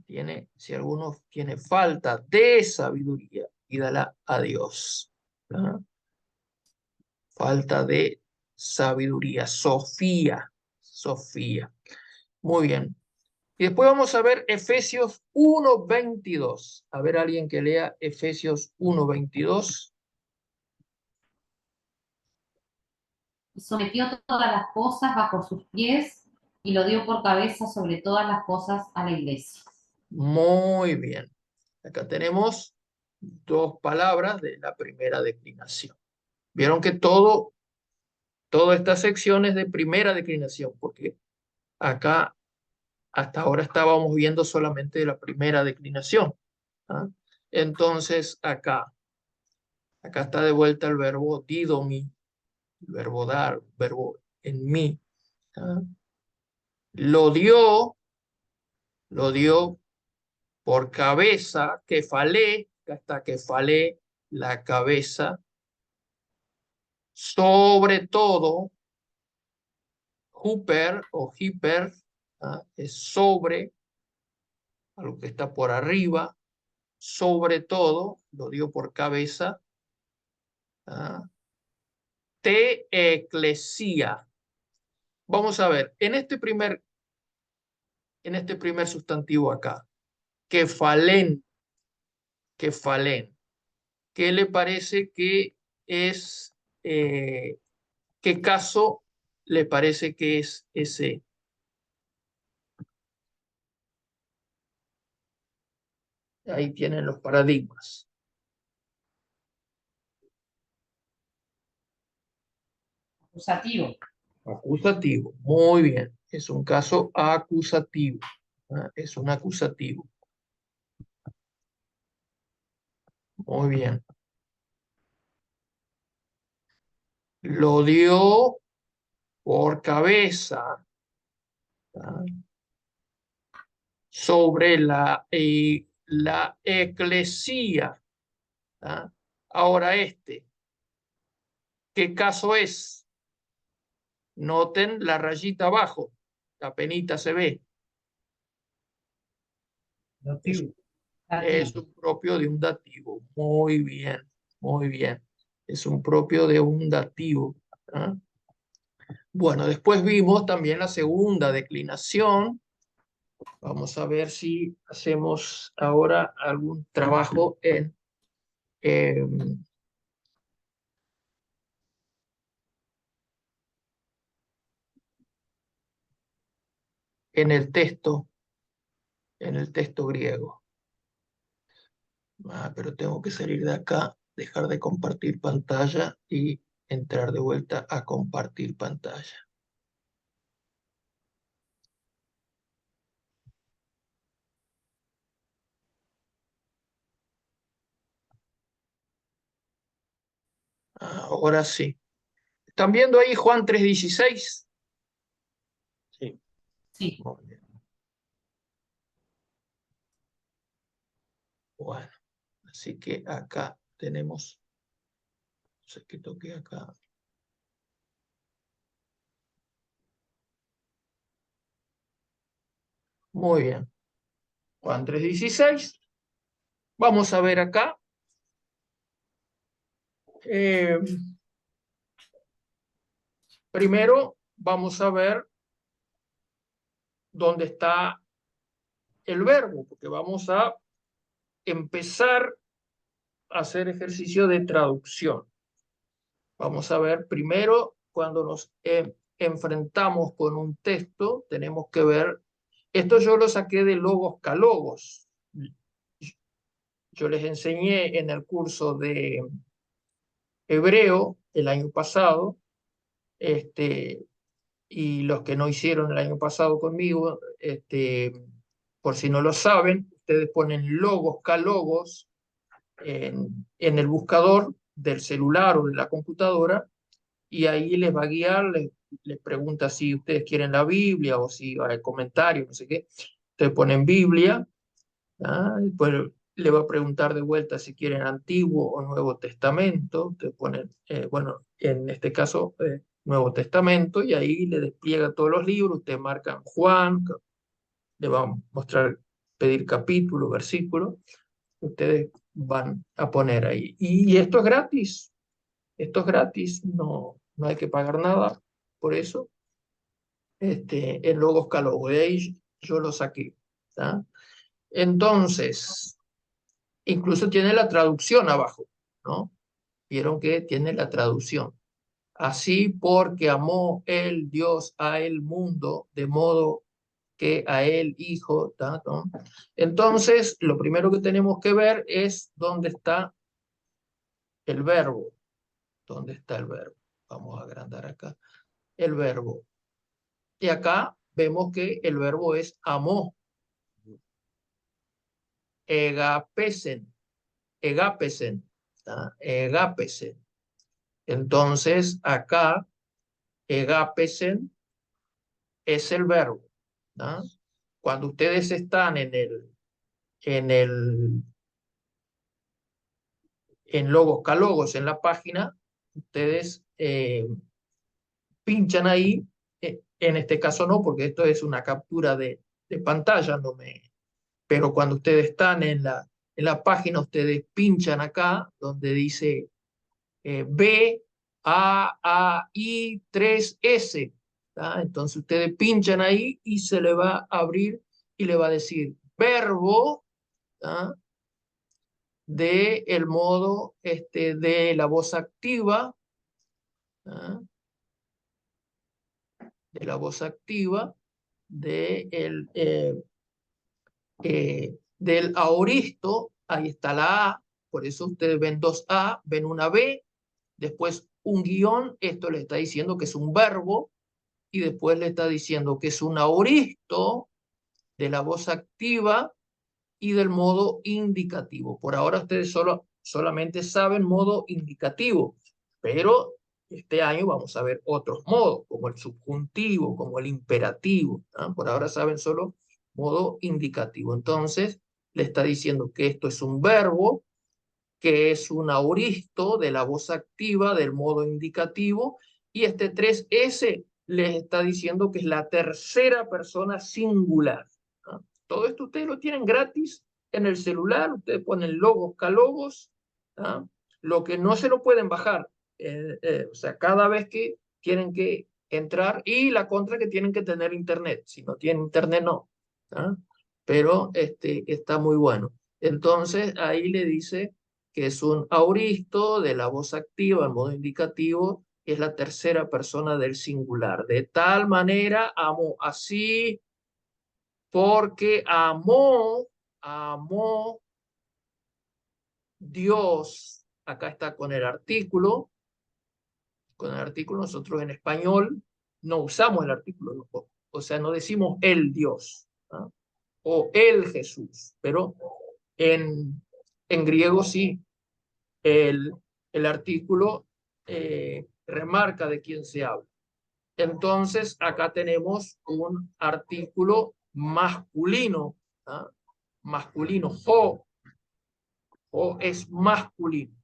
Si alguno tiene falta de sabiduría, pídala a Dios. ¿Ah? Falta de sabiduría. Sofía, Sofía. Muy bien. Y después vamos a ver Efesios 1:22. A ver, alguien que lea Efesios 1:22. Y sometió todas las cosas bajo sus pies y lo dio por cabeza sobre todas las cosas a la iglesia. Muy bien. Acá tenemos dos palabras de la primera declinación. Vieron que toda esta sección es de primera declinación, porque acá hasta ahora estábamos viendo solamente la primera declinación. ¿Ah? Entonces acá está de vuelta el verbo didomi, el verbo dar, verbo en mí. ¿Ah? Lo dio por cabeza, kefalé, acá está kefalé, la cabeza, sobre todo, huper o hiper, ¿ah? Es sobre, algo que está por arriba, sobre todo, lo dio por cabeza, ¿ah? Te eclesía. Vamos a ver, en este primer sustantivo acá, kefalén, kefalén, ¿qué le parece que es, qué caso le parece que es ese? Ahí tienen los paradigmas. Acusativo. Acusativo, muy bien. Es un caso acusativo. ¿Ah? Es un acusativo. Muy bien. Lo dio por cabeza, ¿ah? Sobre la eclesía. ¿Ah? Ahora ¿qué caso es? Noten la rayita abajo, la penita se ve. Es, Dativo. es un propio de un dativo. Muy bien, muy bien. Es un propio de un dativo. ¿Ah? Bueno, después vimos también la segunda declinación. Vamos a ver si hacemos ahora algún trabajo em, en el texto griego. Pero tengo que salir de acá, dejar de compartir pantalla y entrar de vuelta a compartir pantalla. Ahora sí. ¿Están viendo ahí Juan 3:16? Sí. Sí. Muy bien. Bueno, así que acá tenemos, no sé qué toqué acá. Muy bien. Juan 3:16. vamos a ver acá. Primero vamos a ver dónde está el verbo, porque vamos a empezar a hacer ejercicio de traducción. Vamos a ver primero, cuando nos enfrentamos con un texto, tenemos que ver, esto yo lo saqué de Logos Calogos. Yo les enseñé en el curso de hebreo el año pasado, y los que no hicieron el año pasado conmigo, por si no lo saben, ustedes ponen Logos Calogos en el buscador del celular o de la computadora, y ahí les va a guiar, les pregunta si ustedes quieren la Biblia o si hay comentarios, no sé qué. Ustedes ponen Biblia, después le va a preguntar de vuelta si quieren Antiguo o Nuevo Testamento. Ustedes ponen, bueno, en este caso, Nuevo Testamento, y ahí le despliega todos los libros. Ustedes marcan Juan, le va a mostrar, pedir capítulo, versículo. Ustedes van a poner ahí. Y esto es gratis. Esto es gratis, no hay que pagar nada por eso. En Logos Calogos, de ahí yo lo saqué. ¿Tá? Entonces, incluso tiene la traducción abajo, ¿no? Vieron que tiene la traducción. Así porque amó el Dios a el mundo, de modo que a él hijo, ¿tá? ¿No? Entonces, lo primero que tenemos que ver es dónde está el verbo. ¿Dónde está el verbo? Vamos a agrandar acá. El verbo. Y acá vemos que el verbo es amó. Egapesen. Egapesen. ¿Tá? Egapesen. Entonces, acá, egapesen es el verbo. ¿Tá? Cuando ustedes están en Logos Calogos, en la página, ustedes pinchan ahí. En este caso no, porque esto es una captura de pantalla, pero cuando ustedes están en la página, ustedes pinchan acá donde dice B, A, A, I, 3S. ¿Tá? Entonces ustedes pinchan ahí y se le va a abrir y le va a decir verbo, ¿tá? De el modo de la voz activa, ¿tá? De la voz activa del aoristo. Ahí está la A, por eso ustedes ven dos A, ven una B, después un guión. Esto le está diciendo que es un verbo, y después le está diciendo que es un aoristo de la voz activa y del modo indicativo. Por ahora ustedes solamente saben modo indicativo, pero este año vamos a ver otros modos, como el subjuntivo, como el imperativo. ¿Ah? Por ahora saben solo modo indicativo. Entonces, le está diciendo que esto es un verbo, que es un aoristo de la voz activa del modo indicativo, y este 3S les está diciendo que es la tercera persona singular. ¿No? Todo esto ustedes lo tienen gratis en el celular. Ustedes ponen Logos Calogos, ¿no? Lo que no se lo pueden bajar, o sea, cada vez que tienen que entrar, y la contra que tienen que tener internet. Si no tienen internet, no. ¿No? Pero está muy bueno. Entonces ahí le dice que es un aoristo de la voz activa en modo indicativo, es la tercera persona del singular. De tal manera amó, así porque amó Dios. Acá está con el artículo. Con el artículo nosotros en español no usamos el artículo, ¿no? O sea, no decimos el Dios, ¿no? O el Jesús, pero en griego sí. El artículo remarca de quién se habla. Entonces, acá tenemos un artículo masculino, ¿ah? Masculino, jo es masculino.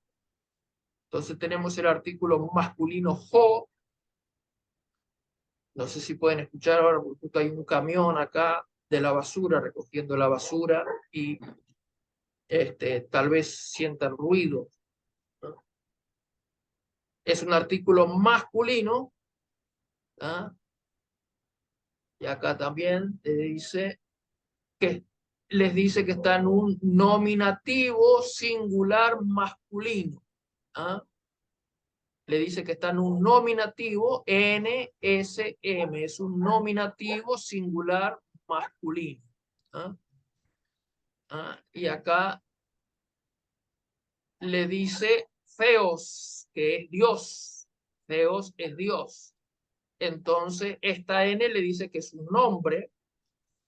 Entonces tenemos el artículo masculino jo. No sé si pueden escuchar ahora, porque hay un camión acá de la basura recogiendo la basura, y tal vez sientan ruido, ¿no? Es un artículo masculino, ¿ah? Y acá también les dice que está en un nominativo singular masculino, ¿ah? Le dice que está en un nominativo NSM, es un nominativo singular masculino, ¿ah? Y acá le dice Theos, que es Dios. Theos es Dios. Entonces, esta N le dice que es un nombre,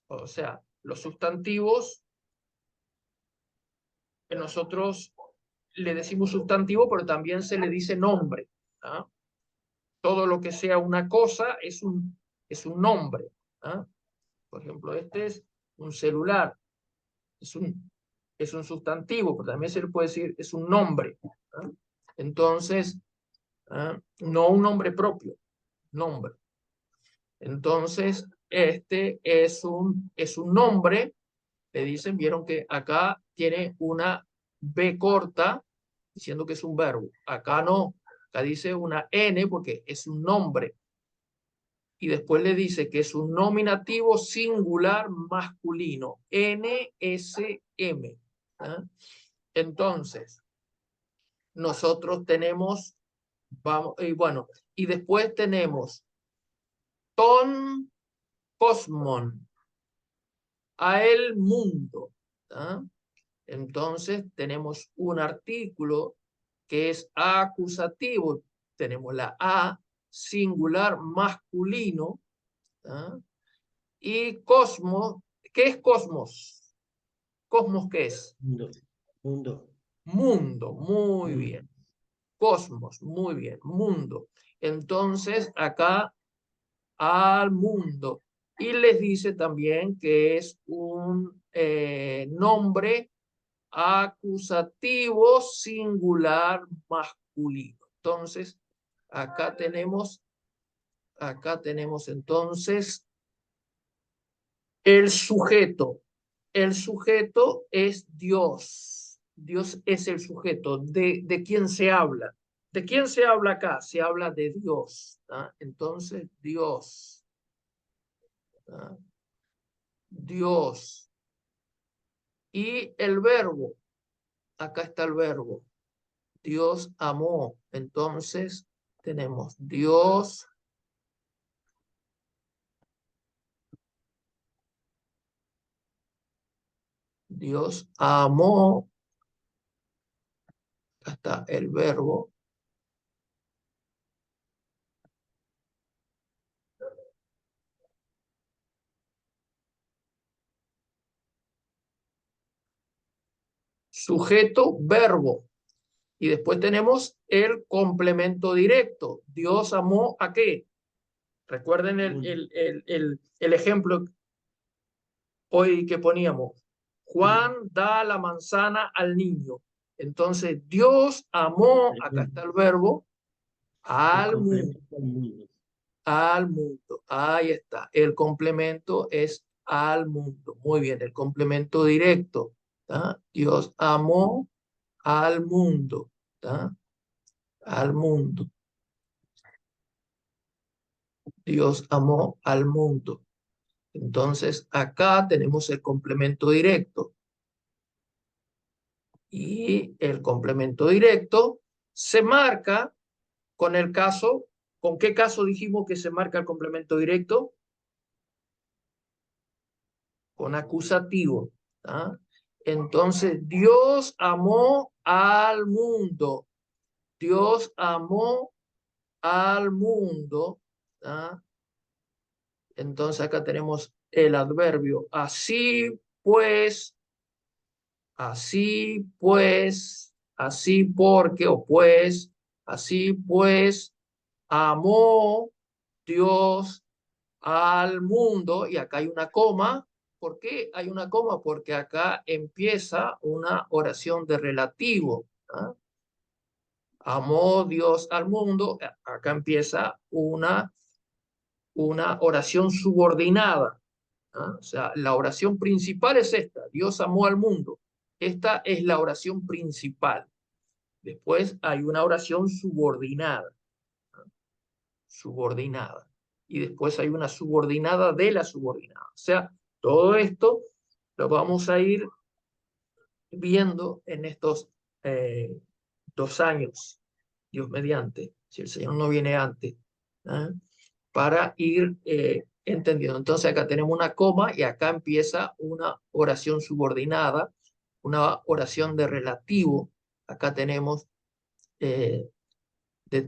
o sea, los sustantivos, nosotros le decimos sustantivo, pero también se le dice nombre, ¿ah? Todo lo que sea una cosa es un nombre, ¿ah? Por ejemplo, este es un celular, es un sustantivo, pero también se le puede decir, es un nombre, ¿ah? Entonces, no un nombre propio, nombre. Entonces, este es un nombre, le dicen, vieron que acá tiene una B corta, diciendo que es un verbo. Acá no, acá dice una N porque es un nombre. Y después le dice que es un nominativo singular masculino, NSM. ¿Ah? Entonces, nosotros tenemos, y después tenemos ton cosmon, a el mundo. ¿Ah? Entonces tenemos un artículo que es acusativo, tenemos la A singular masculino, ¿ah? Y cosmos, ¿qué es cosmos? ¿Cosmos qué es? Mundo. Mundo, muy bien. Cosmos, muy bien, mundo. Entonces acá al mundo. Y les dice también que es un nombre acusativo singular masculino. Entonces, acá tenemos entonces el sujeto. El sujeto es Dios. Dios es el sujeto. ¿De quién se habla? ¿De quién se habla acá? Se habla de Dios. ¿Ah? Entonces, Dios. ¿Ah? Dios. Y el verbo. Acá está el verbo. Dios amó. Entonces, tenemos Dios amó, hasta el verbo. Sujeto, verbo. Y después tenemos el complemento directo. Dios amó ¿a qué? Recuerden el ejemplo hoy que poníamos. Juan da la manzana al niño. Entonces, Dios amó, acá está el verbo, al mundo. Al mundo. Ahí está. El complemento es al mundo. Muy bien, el complemento directo. ¿Tá? Dios amó al mundo. ¿Tá? Al mundo. Dios amó al mundo. Entonces, acá tenemos el complemento directo. Y el complemento directo se marca con el caso. ¿Con qué caso dijimos que se marca el complemento directo? Con acusativo. ¿Ah? Entonces, Dios amó al mundo. Dios amó al mundo. ¿Ah? Entonces, acá tenemos el adverbio. Así pues, así porque, o pues, así pues, amó Dios al mundo, y acá hay una coma. ¿Por qué hay una coma? Porque acá empieza una oración de relativo. ¿Ah? Amó Dios al mundo, acá empieza una oración subordinada. ¿Ah? O sea, la oración principal es esta, Dios amó al mundo. Esta es la oración principal. Después hay una oración subordinada. Subordinada. Y después hay una subordinada de la subordinada. O sea, todo esto lo vamos a ir viendo en estos 2 años, Dios mediante, si el Señor no viene antes, ¿ah? Para ir entendiendo. Entonces acá tenemos una coma y acá empieza una oración subordinada, una oración de relativo. Acá tenemos de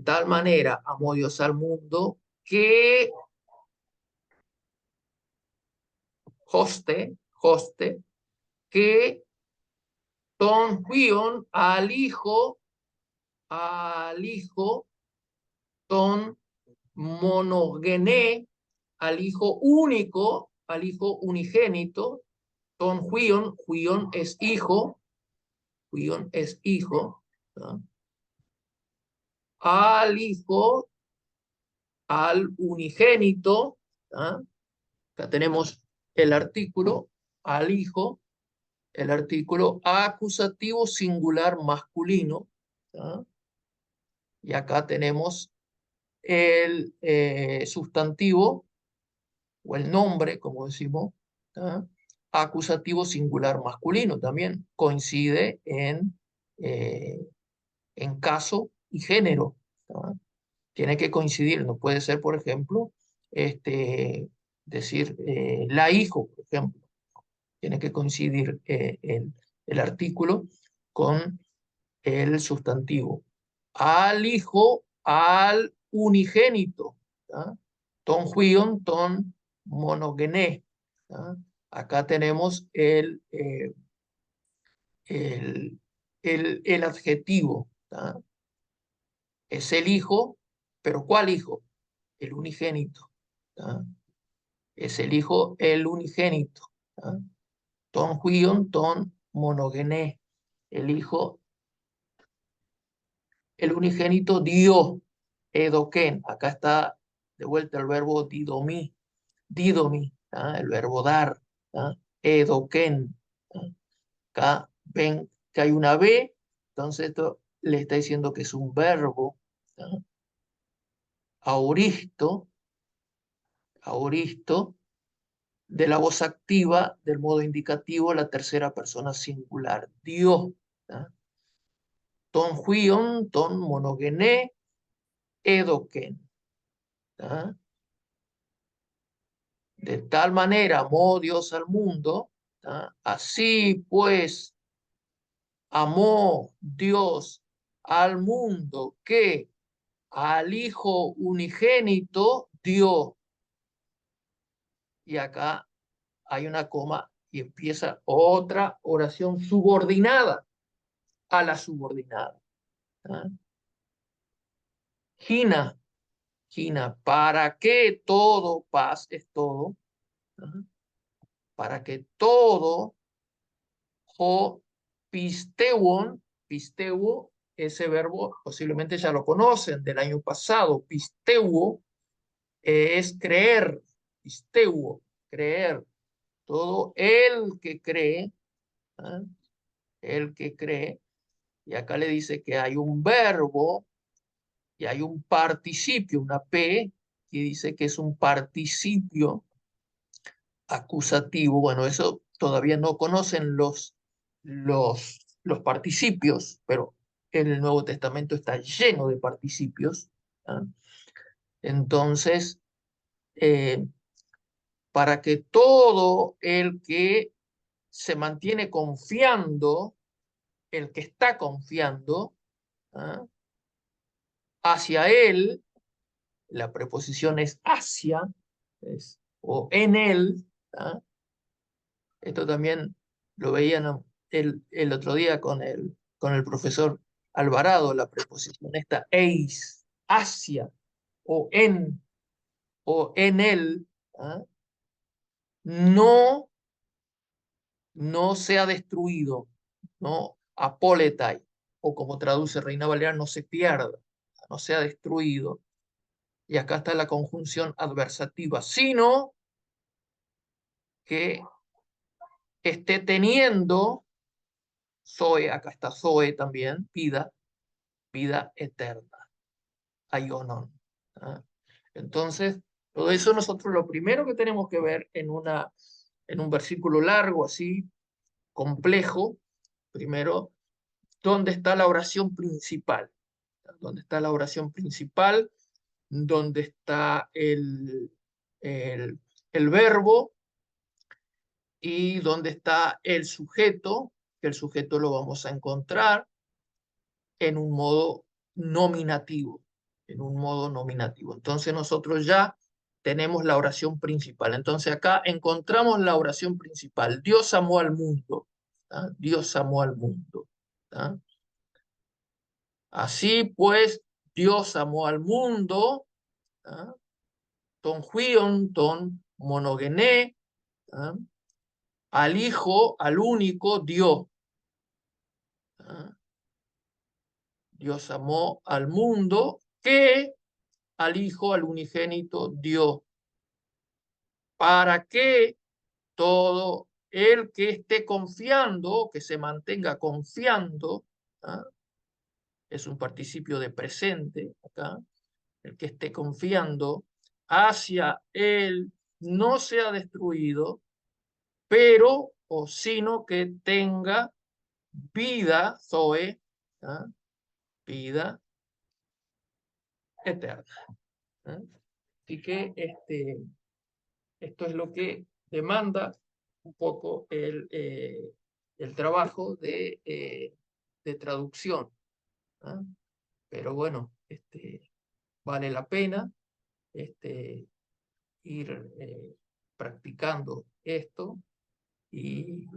tal manera amó Dios al mundo que hoste, que ton huion al hijo, ton monogené, al hijo único, al hijo unigénito, ton huion es hijo, ¿no? Al hijo, al unigénito, ¿no? Acá tenemos el artículo, al hijo, el artículo acusativo singular masculino, ¿no? Y acá tenemos el sustantivo o el nombre, como decimos, ¿tá? Acusativo singular masculino también coincide en caso y género, ¿tá? Tiene que coincidir, no puede ser, por ejemplo, decir la hijo, por ejemplo. Tiene que coincidir el artículo con el sustantivo. Al hijo, al unigénito, ¿tá? Ton huion, ton monogené, ¿tá? Acá tenemos el adjetivo, ¿tá? Es el hijo, pero ¿cuál hijo? El unigénito, ¿tá? Es el hijo, el unigénito, ¿tá? Ton huion, ton monogené, el hijo, el unigénito dio, edoken. Acá está de vuelta el verbo didomi, ¿tá? El verbo dar, ¿tá? Edoken, ¿tá? Acá ven que hay una B, entonces esto le está diciendo que es un verbo, ¿tá? Auristo, de la voz activa del modo indicativo, la tercera persona singular, dio, ¿tá? Ton huion, ton monogené, edoken, ¿tá? De tal manera amó Dios al mundo, ¿tá? Así pues amó Dios al mundo que al Hijo unigénito dio. Y acá hay una coma y empieza otra oración subordinada a la subordinada. ¿Tá? Gina, para que todo, paz es todo, ¿tá? Para que todo, jo, pisteuo, ese verbo posiblemente ya lo conocen del año pasado, pisteuo es creer, pisteuo, creer, todo el que cree, ¿ah? El que cree, y acá le dice que hay un verbo y hay un participio, una P, que dice que es un participio acusativo. Bueno, eso todavía no conocen los participios, pero en el Nuevo Testamento está lleno de participios, ¿ah? Entonces, para que todo el que se mantiene confiando, el que está confiando, ¿ah? Hacia él, la preposición es hacia, o en él, ¿ah? Esto también lo veían el otro día con el profesor Alvarado, la preposición esta eis, hacia, o en él, ¿ah? No, no sea destruido, no apoletai, o como traduce Reina Valera, no se pierda, no sea destruido. Y acá está la conjunción adversativa, sino que esté teniendo Zoe, acá está Zoe también, vida, vida eterna, aionon. ¿Ah? Entonces, todo eso nosotros lo primero que tenemos que ver en un versículo largo, así, complejo, primero, ¿dónde está la oración principal? ¿Dónde está la oración principal? ¿Dónde está el verbo? ¿Y dónde está el sujeto? Que el sujeto lo vamos a encontrar en un modo nominativo, en un modo nominativo. Entonces nosotros ya tenemos la oración principal. Entonces acá encontramos la oración principal. Dios amó al mundo. ¿Ah? Dios amó al mundo. ¿Ah? Así pues, Dios amó al mundo. ¿Ah? Ton huion, ton monogené. ¿Ah? Al Hijo, al único, dio. ¿Ah? Dios amó al mundo que al Hijo, al unigénito, dio, para que todo el que esté confiando, que se mantenga confiando, ¿ah? Es un participio de presente acá, el que esté confiando hacia él no sea destruido, pero o sino que tenga vida, Zoe, ¿ah? Vida eterna. ¿Ah? Así que esto es lo que demanda un poco el trabajo de traducción. ¿Ah? Pero bueno, vale la pena ir practicando esto y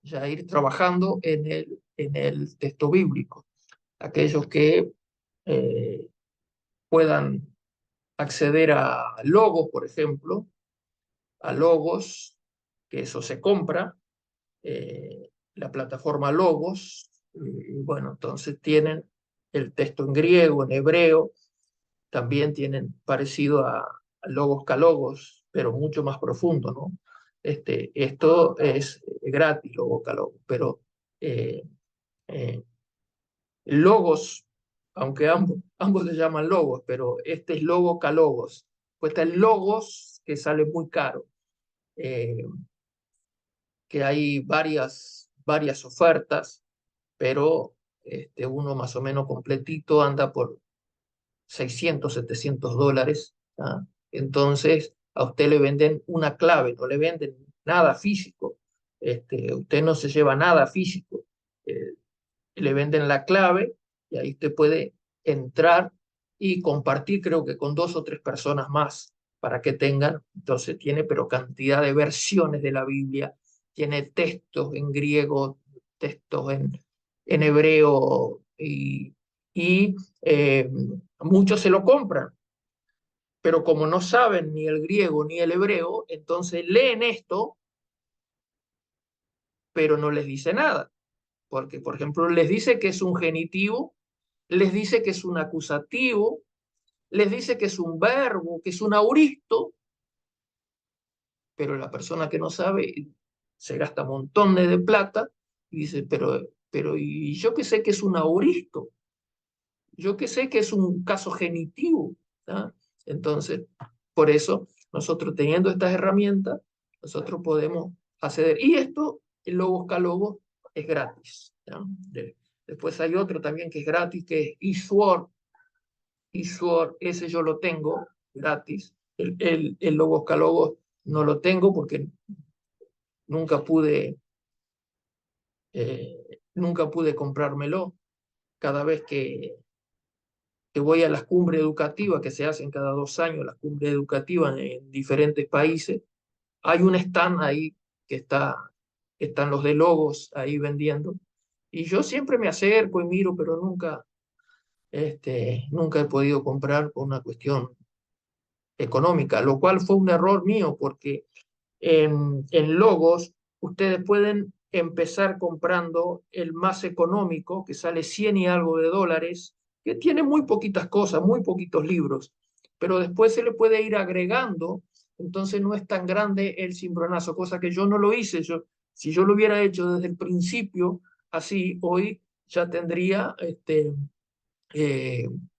ya ir trabajando en el texto bíblico. Aquellos que puedan acceder a Logos, por ejemplo, a Logos, que eso se compra, la plataforma Logos, bueno, entonces tienen el texto en griego, en hebreo, también tienen parecido a Logos Calogos, pero mucho más profundo, ¿no? Esto es gratis, Logos Calogos, pero eh, eh, Logos, aunque ambos se llaman Logos, pero este es Logos Calogos, pues está el Logos que sale muy caro. Que hay varias ofertas, pero uno más o menos completito anda por 600, $700. ¿Ah? Entonces, a usted le venden una clave, no le venden nada físico. Usted no se lleva nada físico. Eh, Le venden la clave y ahí usted puede entrar y compartir, creo que con 2 o 3 personas más para que tengan. Entonces tiene, pero cantidad de versiones de la Biblia, tiene textos en griego, textos en hebreo y muchos se lo compran, pero como no saben ni el griego ni el hebreo, entonces leen esto, pero no les dice nada, porque por ejemplo les dice que es un genitivo, les dice que es un acusativo, les dice que es un verbo, que es un auristo, pero la persona que no sabe se gasta montones de plata y dice, pero ¿y yo que sé que es un auristo? Yo que sé que es un caso genitivo. ¿Ah? Entonces, por eso, nosotros teniendo estas herramientas, nosotros podemos acceder. Y esto, el Logos Calogos, es gratis. ¿Ya? Después hay otro también que es gratis, que es eSword. eSword, ese yo lo tengo gratis. El Logos Calogos no lo tengo porque nunca nunca pude comprármelo. Cada vez que voy a las cumbres educativas que se hacen cada 2 años, las cumbres educativas en diferentes países, hay un stand ahí que están los de Logos ahí vendiendo, y yo siempre me acerco y miro, pero nunca he podido comprar por una cuestión económica, lo cual fue un error mío, porque en Logos ustedes pueden empezar comprando el más económico, que sale 100 y algo de dólares, que tiene muy poquitas cosas, muy poquitos libros, pero después se le puede ir agregando, entonces no es tan grande el cimbronazo, cosa que yo no lo hice. Si yo lo hubiera hecho desde el principio, así hoy ya tendría,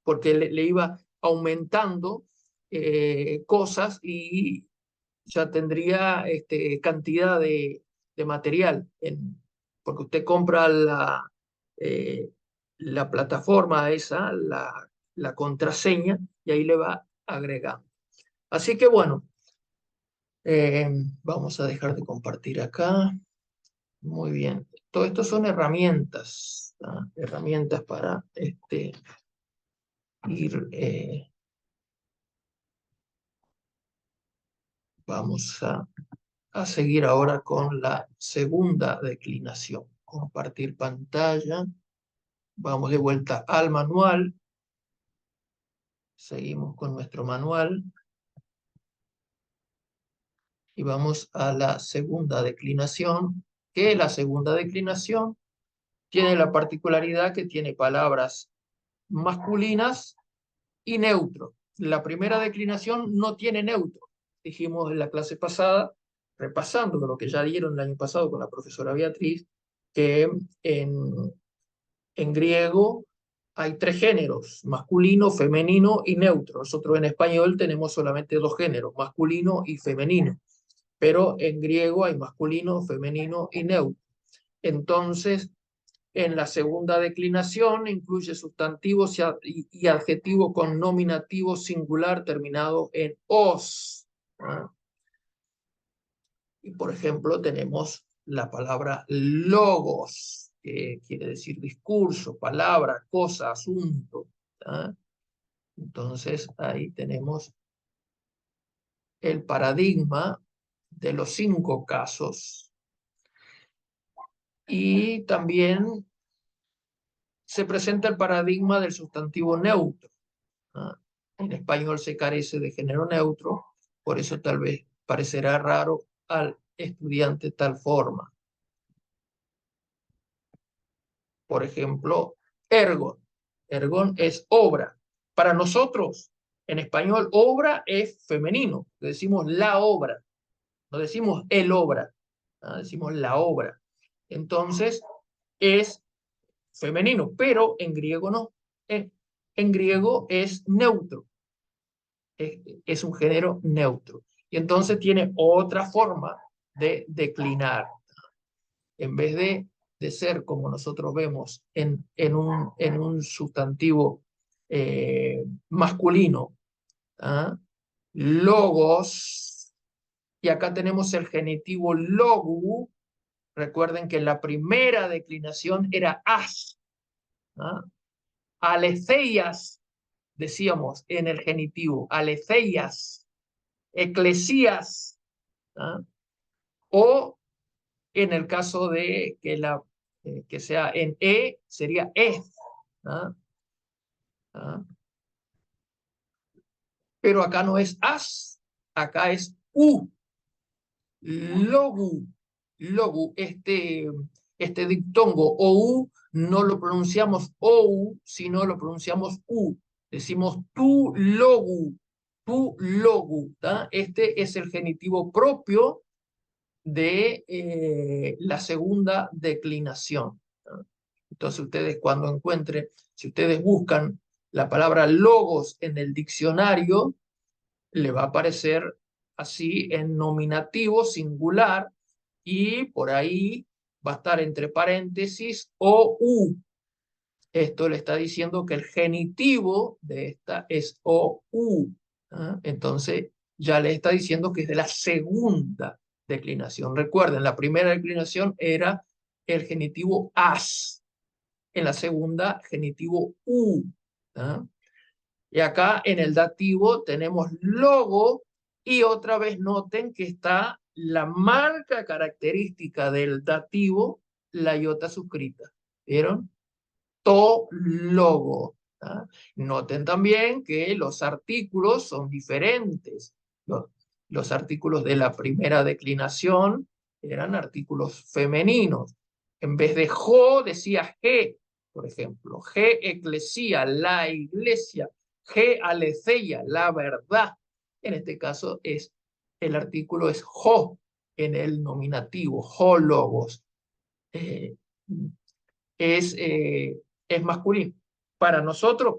porque le iba aumentando cosas y ya tendría cantidad de material, porque usted compra la plataforma esa, la contraseña, y ahí le va agregando. Así que bueno, vamos a dejar de compartir acá. Muy bien. Todo esto son herramientas, ¿ah? Herramientas para ir. Vamos a seguir ahora con la segunda declinación. Compartir pantalla. Vamos de vuelta al manual. Seguimos con nuestro manual. Y vamos a la segunda declinación, que la segunda declinación tiene la particularidad que tiene palabras masculinas y neutro. La primera declinación no tiene neutro. Dijimos en la clase pasada, repasando lo que ya dieron el año pasado con la profesora Beatriz, que en griego hay 3 géneros, masculino, femenino y neutro. Nosotros en español tenemos solamente 2 géneros, masculino y femenino. Pero en griego hay masculino, femenino y neutro. Entonces, en la segunda declinación incluye sustantivos y adjetivos con nominativo singular terminado en os. ¿Ah? Y por ejemplo tenemos la palabra logos, que quiere decir discurso, palabra, cosa, asunto. ¿Ah? Entonces ahí tenemos el paradigma de los 5 casos. Y también se presenta el paradigma del sustantivo neutro. ¿Ah? En español se carece de género neutro, por eso tal vez parecerá raro al estudiante tal forma. Por ejemplo, ergon. Ergon es obra. Para nosotros, en español, obra es femenino. Decimos la obra, no decimos el obra, ¿no? Decimos la obra. Entonces, es femenino, pero en griego no. En griego es neutro. Es un género neutro. Y entonces tiene otra forma de declinar. En vez de ser como nosotros vemos en un sustantivo masculino, ¿ah? Logos, y acá tenemos el genitivo logu. Recuerden que la primera declinación era as. ¿Ah? Aletheias, decíamos en el genitivo, aletheias, eclesías, ¿ah? O en el caso de que sea en sería es. ¿Ah? ¿Ah? Pero acá no es as, acá es logu. Logu, este diptongo ou no lo pronunciamos ou, sino lo pronunciamos decimos tu logu. ¿Ah? Este es el genitivo propio de la segunda declinación. ¿Ah? Entonces ustedes cuando encuentren, si ustedes buscan la palabra logos en el diccionario, le va a aparecer así en nominativo singular y por ahí va a estar entre paréntesis ou. Esto le está diciendo que el genitivo de esta es ou. ¿Ah? Entonces ya le está diciendo que es de la segunda declinación. Recuerden, la primera declinación era el genitivo as. En la segunda, genitivo ¿Ah? Y acá en el dativo tenemos logo y otra vez noten que está la marca característica del dativo, la iota suscrita. ¿Vieron? To logo. ¿Ah? Noten también que los artículos son diferentes. Los artículos de la primera declinación eran artículos femeninos. En vez de jo decía ge, por ejemplo. Ge eclesía, la iglesia. Ge aletheia, la verdad. En este caso el artículo es jo en el nominativo, jo logos. es masculino. Para nosotros,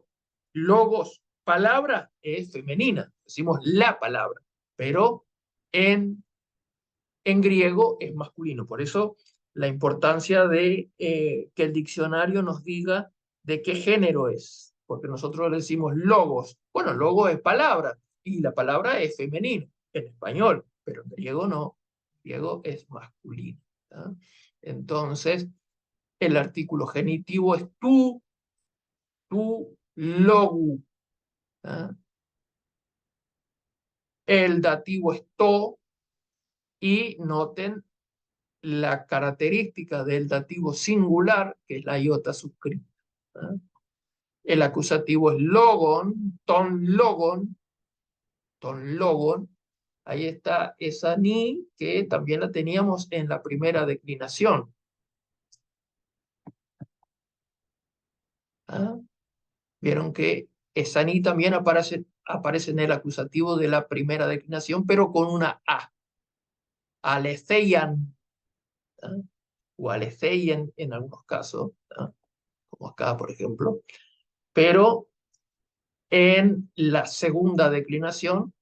logos, palabra, es femenina. Decimos la palabra, pero en griego es masculino. Por eso la importancia de que el diccionario nos diga de qué género es, porque nosotros le decimos logos. Bueno, logos es palabra y la palabra es femenino en español, pero en griego no. En griego es masculino. ¿Tá? Entonces, el artículo genitivo es tu logu. ¿Tá? El dativo es to, y noten la característica del dativo singular, que es la iota suscrita. ¿Ah? El acusativo es logon, ton logon, ton logon. Ahí está esa ni que también la teníamos en la primera declinación. ¿Ah? Vieron que esa ni también aparece en el acusativo de la primera declinación, pero con una A. Aleceian, ¿ah? O aleceian en algunos casos, ¿ah? Como acá, por ejemplo. Pero en la segunda declinación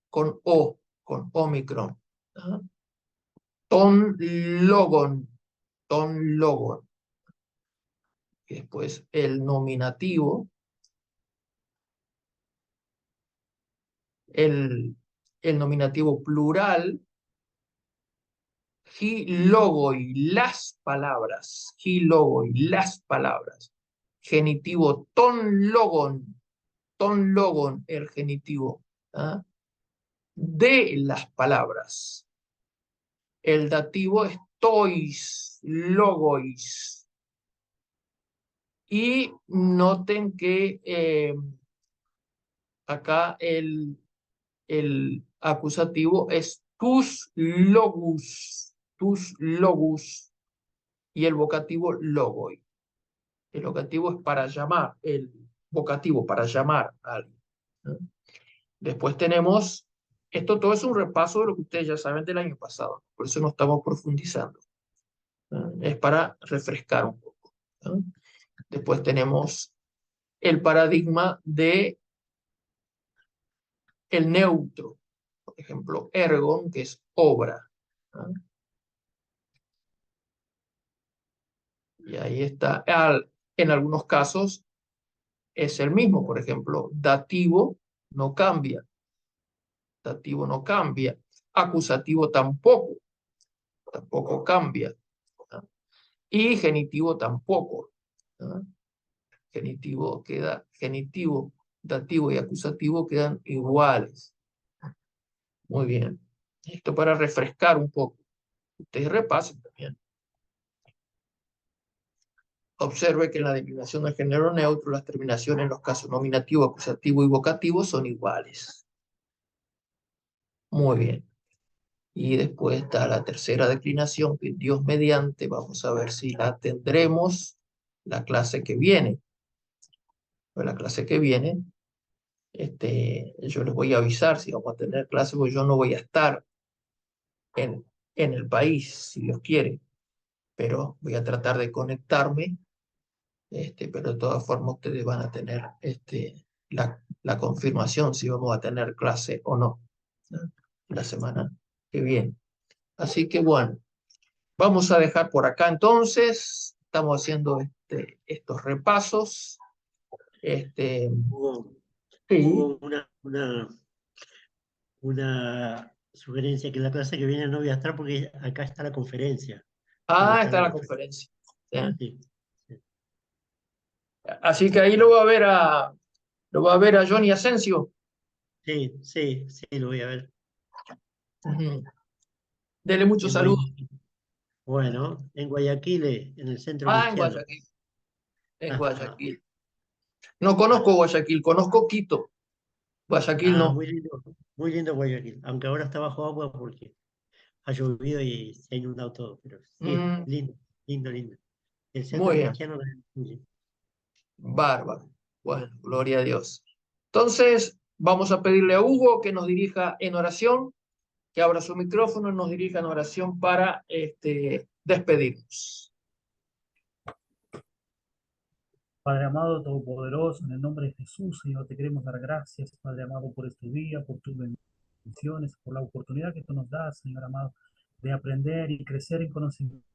con O, con Omicron. ¿Ah? Ton logon, ton logon. Y después el nominativo, el, el nominativo plural, hi logoi, las palabras, hi logoi, las palabras. Genitivo ton logon, el genitivo. ¿Ah? De las palabras. El dativo es tois, logois. Y noten que acá el acusativo es tus logus, y el vocativo logoi. El vocativo es para llamar, el vocativo para llamar a alguien. ¿No? Después tenemos, esto todo es un repaso de lo que ustedes ya saben del año pasado, por eso no estamos profundizando. ¿No? Es para refrescar un poco. ¿No? Después tenemos el paradigma de el neutro, por ejemplo, ergon, que es obra. ¿No? Y ahí está. En algunos casos es el mismo, por ejemplo, dativo no cambia, dativo no cambia, acusativo tampoco cambia, ¿no? Y genitivo tampoco, ¿no? Genitivo, dativo y acusativo quedan iguales. Muy bien. Esto para refrescar un poco. Ustedes repasen también. Observe que en la declinación del género neutro las terminaciones en los casos nominativo, acusativo y vocativo son iguales. Muy bien. Y después está la tercera declinación, que Dios mediante, vamos a ver si la tendremos la clase que viene. Pues la clase que viene, yo les voy a avisar si vamos a tener clase, porque yo no voy a estar en el país, si Dios quiere, pero voy a tratar de conectarme, pero de todas formas ustedes van a tener la confirmación si vamos a tener clase o no, ¿no? La semana que viene. Así que bueno, vamos a dejar por acá entonces. Estamos haciendo estos repasos. Hubo, Sí. hubo una sugerencia que la clase que viene no voy a estar porque acá está la conferencia. Está la conferencia. ¿Sí? Sí, sí. Así que ahí lo va a ver a Johnny Asensio. Sí, lo voy a ver. Ujú. Dele muchos En saludos. Bueno, en Guayaquil, en el centro En cristiano. Guayaquil. En Guayaquil. No conozco Guayaquil, conozco Quito. Guayaquil no. Muy lindo Guayaquil, aunque ahora está bajo agua porque ha llovido y se ha inundado todo, pero sí, lindo. El centro Muy bien. cristiano es muy lindo. Bárbaro. Bueno, gloria a Dios. Entonces, vamos a pedirle a Hugo que nos dirija en oración, que abra su micrófono y nos dirija en oración para despedirnos. Padre amado, todopoderoso, en el nombre de Jesús, Señor, te queremos dar gracias, Padre amado, por este día, por tus bendiciones, por la oportunidad que tú nos das, Señor amado, de aprender y crecer en conocimiento